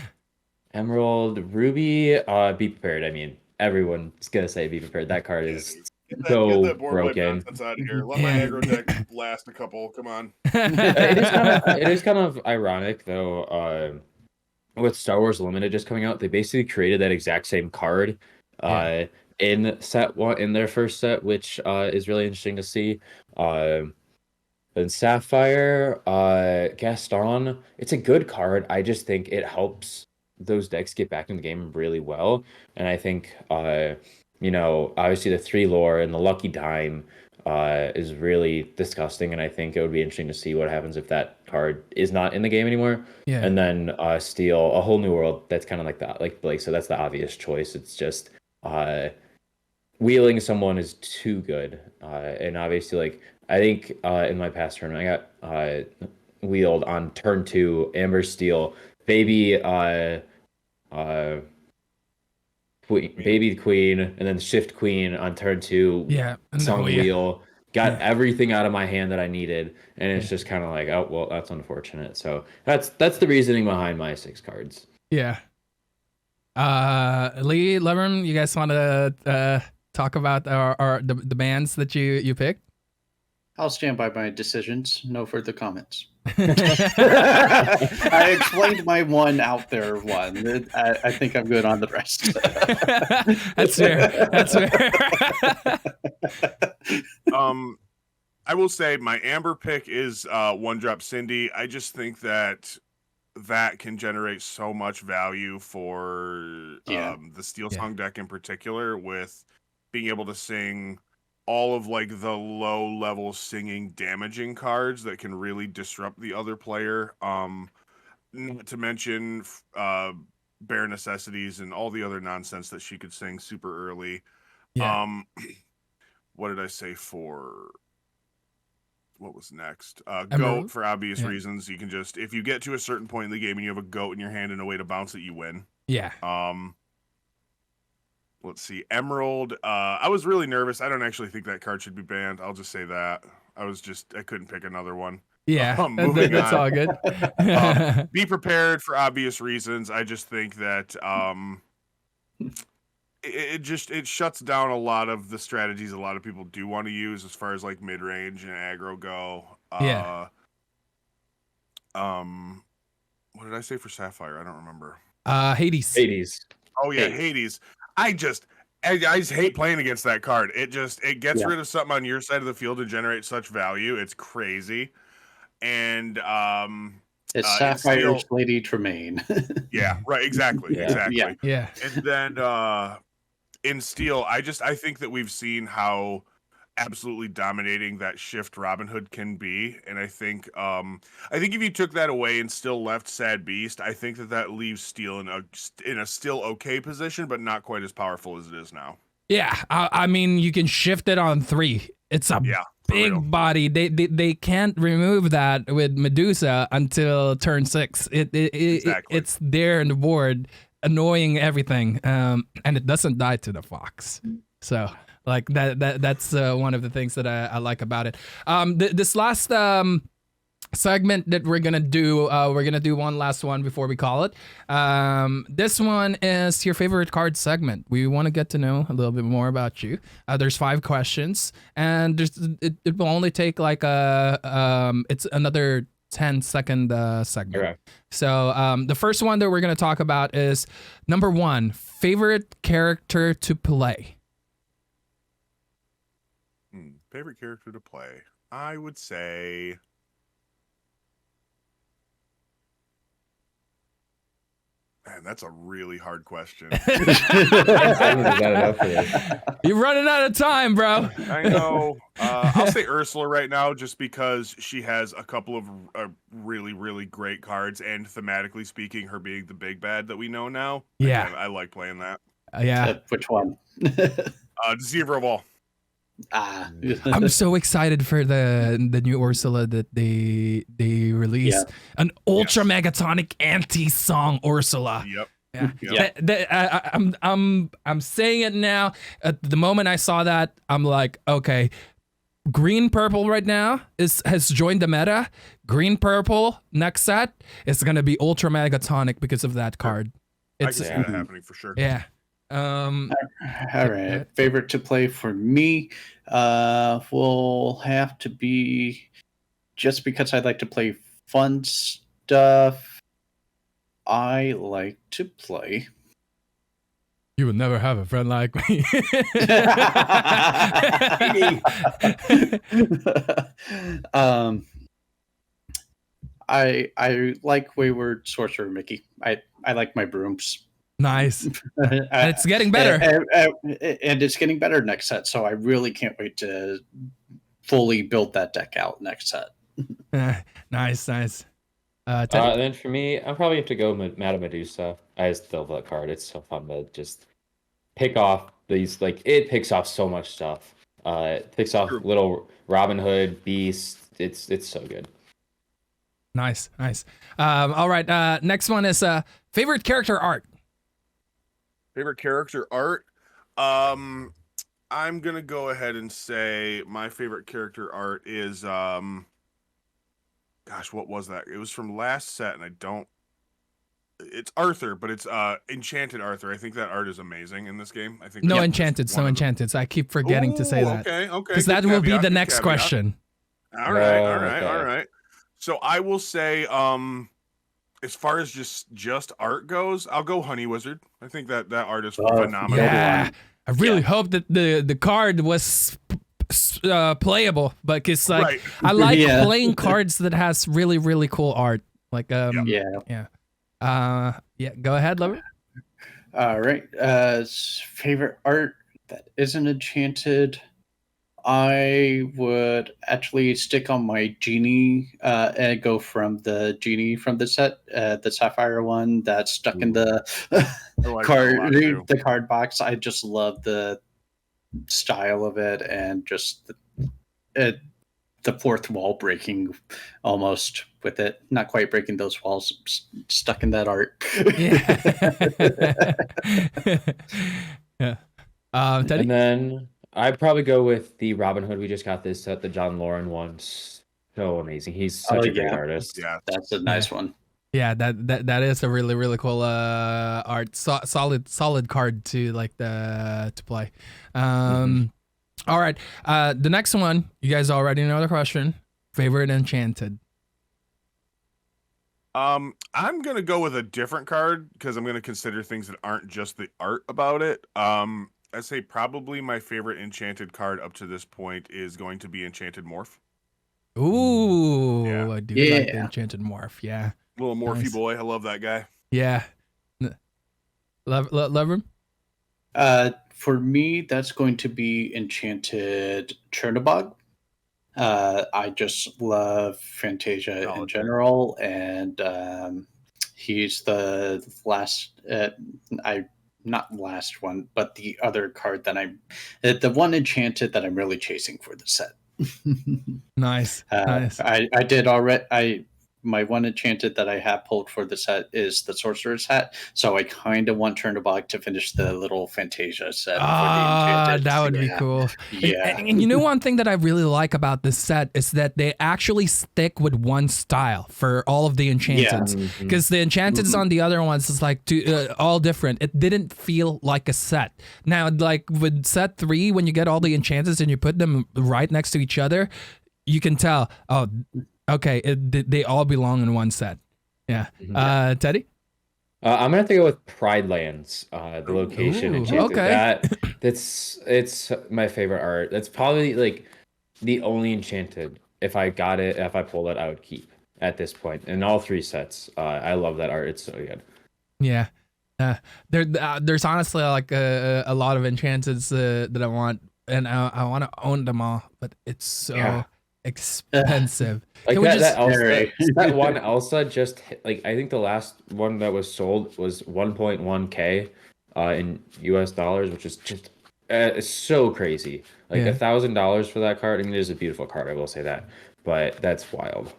Emerald, Ruby, be prepared. I mean, everyone's gonna say be prepared. That card is Get so that board wipe broken. nonsense out of here. Let my aggro deck last a couple. Come on. It is kind of ironic though. With Star Wars Limited just coming out, they basically created that exact same card in set one in their first set, which is really interesting to see. And Sapphire, Gaston, it's a good card. I just think it helps those decks get back in the game really well. And I think obviously the 3 lore and the Lucky Dime is really disgusting, and I think it would be interesting to see what happens if that card is not in the game anymore. Yeah. And then Steel, A Whole New World. That's kind of like that, like Blake. So that's the obvious choice. It's just wheeling someone is too good, and obviously, like I think in my past tournament, I got wheeled on turn 2, Amber Steel, baby Queen, and then Shift Queen on turn 2. Yeah. Song No, yeah. Wheel. Got everything out of my hand that I needed, and it's just kind of like, oh well, that's unfortunate. So that's the reasoning behind my 6 cards. Yeah. Lee, Levern, you guys want to talk about the bands that you picked? I'll stand by my decisions. No further comments. I explained my one out there one. I think I'm good on the rest. That's fair. That's fair. I will say my Amber pick is One Drop Cindy. I just think that can generate so much value for the Steel Song deck in particular, with being able to sing all of like the low level singing damaging cards that can really disrupt the other player. Not to mention Bare Necessities and all the other nonsense that she could sing super early. Yeah. What did I say for what was next? Emerald? Goat, for obvious reasons. You can just, if you get to a certain point in the game and you have a goat in your hand and a way to bounce it, you win. Yeah. Let's see. Emerald. I was really nervous. I don't actually think that card should be banned. I'll just say that. I couldn't pick another one. Yeah. That's all good. Be prepared for obvious reasons. I just think that it shuts down a lot of the strategies a lot of people do want to use as far as like mid range and aggro go. What did I say for Sapphire? I don't remember. Hades. Oh yeah, Hades. I just hate playing against that card. It gets rid of something on your side of the field to generate such value. It's crazy. And it's Sapphire's Lady Tremaine. Yeah, right. Exactly. Exactly. Yeah. And then in Steel, I think that we've seen how absolutely dominating that shift Robin Hood can be, and I think if you took that away and still left Sad Beast, I think that leaves Steel in a still okay position, but not quite as powerful as it is now. Yeah, I mean, you can shift it on 3. It's a big body. They can't remove that with Medusa until turn 6. It's there in the board, annoying everything, and it doesn't die to the fox. So like that's one of the things that I like about it. This last segment that we're gonna do one last one before we call it. This one is your favorite card segment. We want to get to know a little bit more about you. There's 5 questions, and it will only take like it's another 10-second segment. Correct. So the first one that we're gonna talk about is number 1, favorite character to play. Favorite character to play? I would say Man, that's a really hard question. You're running out of time, bro. I know. I'll say Ursula right now, just because she has a couple of really, really great cards, and thematically speaking, her being the big bad that we know now. Yeah, I like playing that. Yeah. Which one? Deceiver of all. I'm so excited for the new Ursula that they released. An ultra megatonic anti-song Ursula. Yep. Yeah. I'm saying it now. At the moment I saw that, I'm like, okay, green purple right now has joined the meta. Green purple next set is gonna be ultra megatonic because of that card. It's I can see that happening for sure. Yeah. All right. Favorite to play for me will have to be, just because I like to play fun stuff, I like to play. You would never have a friend like me. I like Wayward Sorcerer Mickey. I like my brooms. Nice. And it's getting better. And it's getting better next set, so I really can't wait to fully build that deck out next set. Nice. Then for me, I'll probably have to go with Madame Medusa. I just love that card. It's so fun to just pick off these, like, it picks off so much stuff. It picks off little Robin Hood, Beast. It's so good. Nice. All right, next one is favorite character art. Favorite character art? I'm gonna go ahead and say my favorite character art is gosh, what was that? It was from last set, and it's Arthur, but it's Enchanted Arthur. I think that art is amazing in this game. I think no Enchanted. I keep forgetting to say that. Okay. Because that will be the next question. All right. So I will say, as far as just art goes, I'll go Honey Wizard. I think that art is phenomenal. Yeah, I really hope that the card was playable, but because like I like playing cards that has really, really cool art. Like Go ahead, Lover. All right. Favorite art that isn't enchanted. I would actually stick on my genie and go from the genie from the set, the Sapphire one that's stuck in the card box. I just love the style of it, and just the fourth wall breaking almost with it. Not quite breaking those walls, stuck in that art. Yeah. Teddy? And then I'd probably go with the Robin Hood. We just got this set, the John Lauren one. So amazing. He's such a great artist. Yeah, that's a nice one. Yeah, that is a really, really cool art. Solid card to to play. All right. The next one, you guys already know the question. Favorite Enchanted. I'm gonna go with a different card because I'm gonna consider things that aren't just the art about it. I'd say probably my favorite Enchanted card up to this point is going to be Enchanted Morph. Ooh, yeah. I do like the Enchanted Morph. Yeah, little Morphy boy. I love that guy. Yeah, love him. For me, that's going to be Enchanted Chernobog. I just love Fantasia in general, and he's the last. Not last one, but the other card that the one Enchanted that I'm really chasing for the set. Nice. I did already. My one Enchanted that I have pulled for the set is the Sorcerer's Hat, so I kind of want Chernobog to finish the little Fantasia set. That would be cool. Yeah. And you know, one thing that I really like about this set is that they actually stick with one style for all of the Enchanteds. Because the Enchanteds on the other ones is like all different. It didn't feel like a set. Now, like with set 3, when you get all the Enchanteds and you put them right next to each other, you can tell, okay, they all belong in one set. Yeah. Teddy? I'm gonna have to go with Pride Lands. The location Enchanted. Okay. It's my favorite art. That's probably like the only Enchanted. If I pull it, I would keep at this point in all 3 sets. I love that art. It's so good. Yeah. There's honestly like a lot of enchanteds that I want, and I want to own them all, but it's so expensive. Like Can we just that Elsa, that one Elsa just like I think the last one that was sold was 1.1K in US dollars, which is just it's so crazy. Like $1,000 for that card. I mean, it is a beautiful card, I will say that, but that's wild.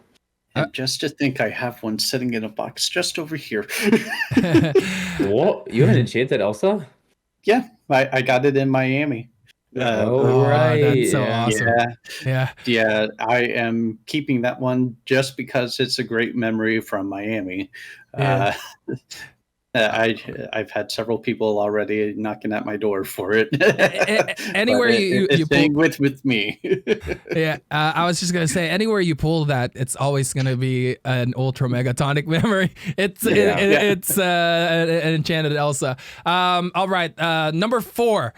And just to think, I have one sitting in a box just over here. What? You have an enchanted Elsa? Yeah, I got it in Miami. Right. That's so awesome. Yeah. I am keeping that one just because it's a great memory from Miami. I've had several people already knocking at my door for it. Anywhere it's staying with me. I was just gonna say, anywhere you pull that, it's always gonna be an ultra megatonic memory. It's an enchanted Elsa. All right, number 4,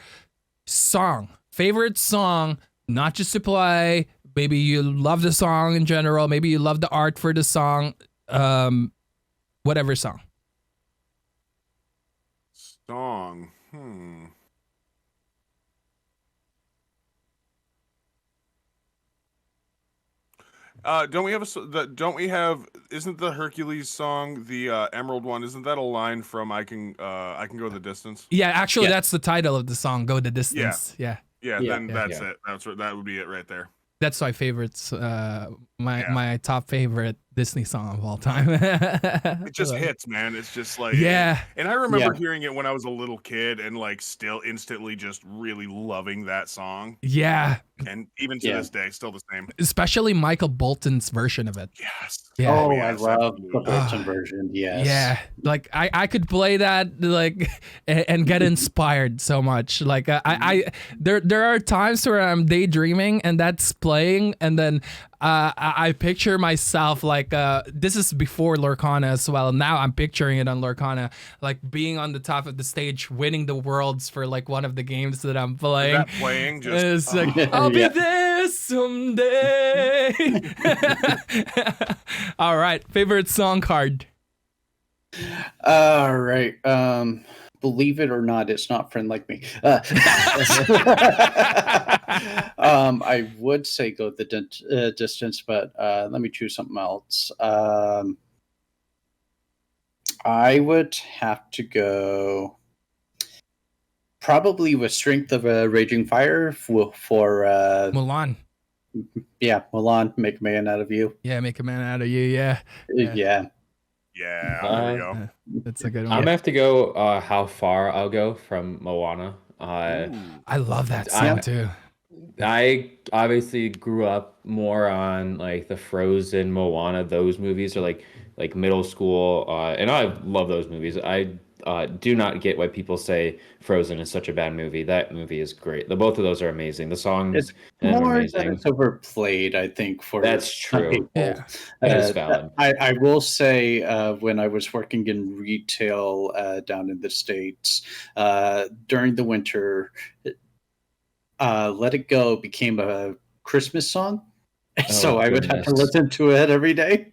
song. Favorite song, not just to play. Maybe you love the song in general. Maybe you love the art for the song. Whatever song. Song. Don't we have isn't the Hercules song the Emerald one? Isn't that a line from I can go the distance? Yeah, actually that's the title of the song, Go the Distance. That's it. That would be it right there. That's my favorites. My top favorite Disney song of all time. It just hits, man. It's just like And I remember hearing it when I was a little kid and like still instantly just really loving that song. Yeah. And even to this day, still the same. Especially Michael Bolton's version of it. Yes. Yeah. Oh, I love the Bolton version. Yes. Yeah. Like I could play that like and get inspired so much. Like there are times where I'm daydreaming and that's playing, and then I picture myself like this is before Lorcana as well. Now I'm picturing it on Lorcana, like being on the top of the stage, winning the worlds for like one of the games that I'm playing. That playing just it's like I'll be there someday. All right, favorite song card. All right. Believe it or not, it's not Friend Like Me. I would say go the distance, but let me choose something else. I would have to go probably with Strength of a Raging Fire for Mulan. Yeah, Mulan, Make a Man Out of You. Yeah, Make a Man Out of You. Yeah. Yeah, there we go. That's a good one. I'm gonna have to go How Far I'll Go from Moana. I love that song too. I obviously grew up more on like the Frozen, Moana, those movies are like middle school, and I love those movies. I do not get why people say Frozen is such a bad movie. That movie is great. Both of those are amazing. The songs are amazing. It's overplayed, I think. That's true. Yeah, that is valid. I will say, when I was working in retail down in the States during the winter, "Let It Go" became a Christmas song. So I would have to listen to it every day.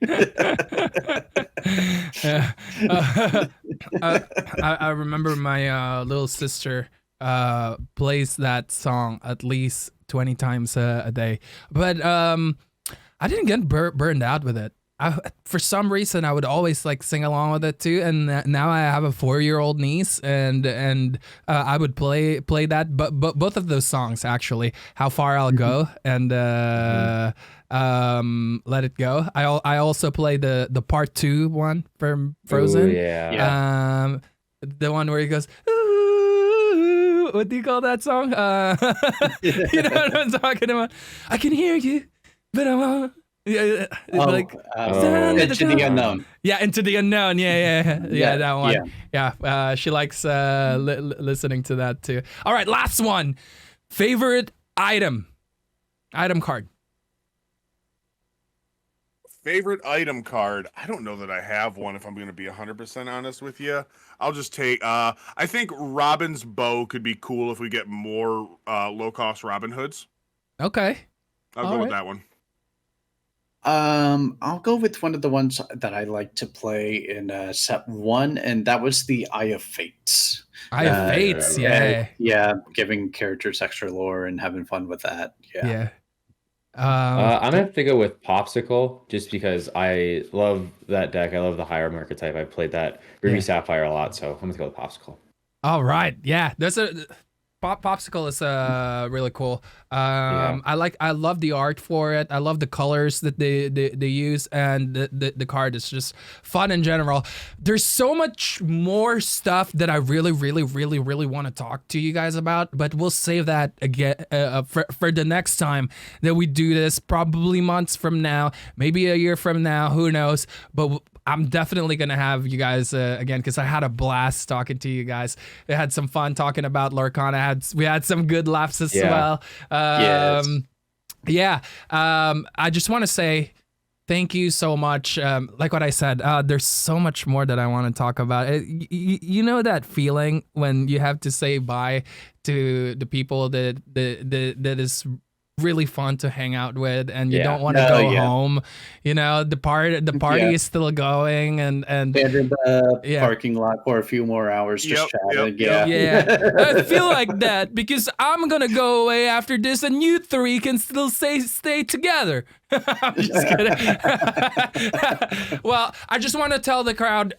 I remember my little sister plays that song at least 20 times a day, but I didn't get burned out with it. For some reason, I would always like sing along with it too, and now I have a 4-year-old niece, and I would play that. But both of those songs actually, "How Far I'll Go" and "Let It Go." I also play the part 2 one from Frozen. Ooh, yeah. The one where he goes, "Ooh," what do you call that song? You know what I'm talking about? I can hear you, but I won't. Into the Unknown. Yeah, Into the Unknown. Yeah, that one. Yeah, she likes listening to that too. All right, last one. Favorite item card. Favorite item card. I don't know that I have one, if I'm going to be 100% honest with you. I'll just take, I think Robin's bow could be cool if we get more low-cost Robin Hoods. Okay. I'll go with that one. I'll go with one of the ones that I like to play in set 1, and that was the Eye of Fates. Eye of Fates, yeah, giving characters extra lore and having fun with that. Yeah. I'm gonna have to go with Popsicle just because I love that deck. I love the higher archetype. I played that Ruby Sapphire a lot, so I'm gonna go with Popsicle. All right, yeah, there's a Popsicle is really cool. I love the art for it. I love the colors that they use, and the card is just fun in general. There's so much more stuff that I really want to talk to you guys about, but we'll save that again for the next time that we do this, probably months from now, maybe a year from now, who knows, but I'm definitely going to have you guys again, because I had a blast talking to you guys. We had some fun talking about Lorcana. We had some good laughs as well. Yes. I just want to say thank you so much. Like what I said, there's so much more that I want to talk about. You know that feeling when you have to say bye to the people that is really fun to hang out with, and you don't want to go home. You know, the party is still going, and in the parking lot for a few more hours just chatting. I feel like that because I'm gonna go away after this, and you three can still stay together. I'm just kidding. Well, I just want to tell the crowd,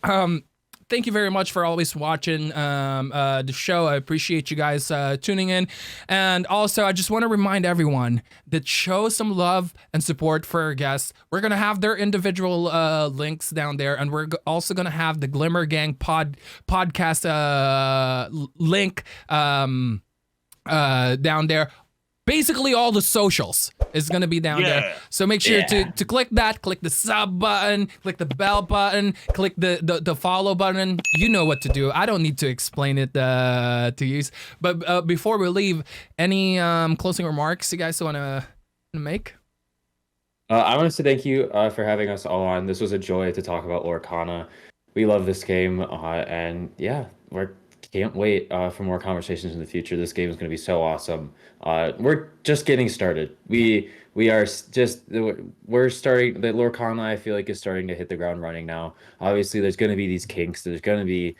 thank you very much for always watching the show. I appreciate you guys tuning in. And also, I just want to remind everyone that show some love and support for our guests. We're going to have their individual links down there. And we're also going to have the Glimmer Gang podcast link down there. Basically, all the socials is going to be down there. So make sure to click that, click the sub button, click the bell button, click the follow button. You know what to do. I don't need to explain it to you. But before we leave, any closing remarks you guys want to make? I want to say thank you for having us all on. This was a joy to talk about Lorcana. We love this game, and we can't wait for more conversations in the future. This game is going to be so awesome. We're just getting started. We're starting. The Lorcana, I feel like, is starting to hit the ground running now. Obviously, there's going to be these kinks. There's going to be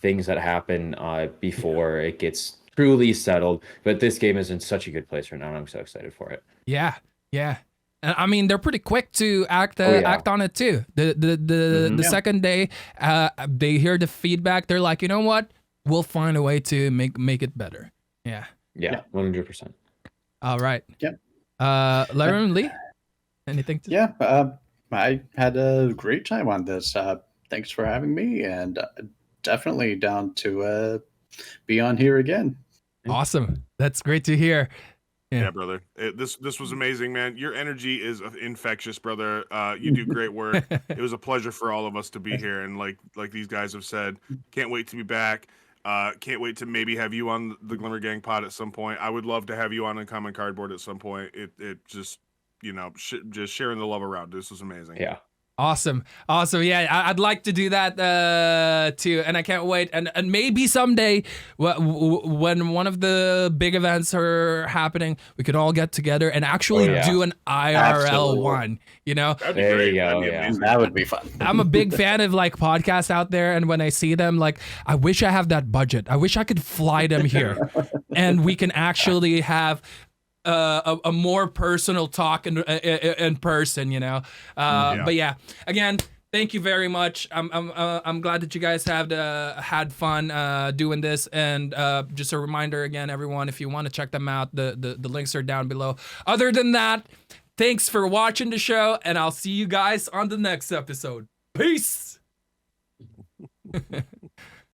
things that happen before it gets truly settled. But this game is in such a good place right now, and I'm so excited for it. Yeah. I mean, they're pretty quick to act on it too. The second day they hear the feedback, they're like, you know what? We'll find a way to make it better. Yeah, 100%. All right. Yep. Larry, Lee, anything to? Yeah, I had a great time on this. Thanks for having me, and definitely down to be on here again. Awesome. That's great to hear. Yeah, brother. This was amazing, man. Your energy is infectious, brother. You do great work. It was a pleasure for all of us to be here, and like these guys have said, can't wait to be back. Can't wait to maybe have you on the Glimmer Gang pod at some point. I would love to have you on Uncommon Cardboard at some point. It just, just sharing the love around. This was amazing. Yeah. Awesome. Yeah, I'd like to do that too, and I can't wait. And maybe someday, when one of the big events are happening, we could all get together and actually do an IRL one. That'd be great. That would be fun. I'm a big fan of podcasts out there, and when I see them, I wish I have that budget. I wish I could fly them here, and we can actually have a more personal talk in person, But yeah, again, thank you very much. I'm glad that you guys have had fun doing this, and just a reminder again, everyone, if you want to check them out, the links are down below. Other than that, thanks for watching the show, and I'll see you guys on the next episode. Peace.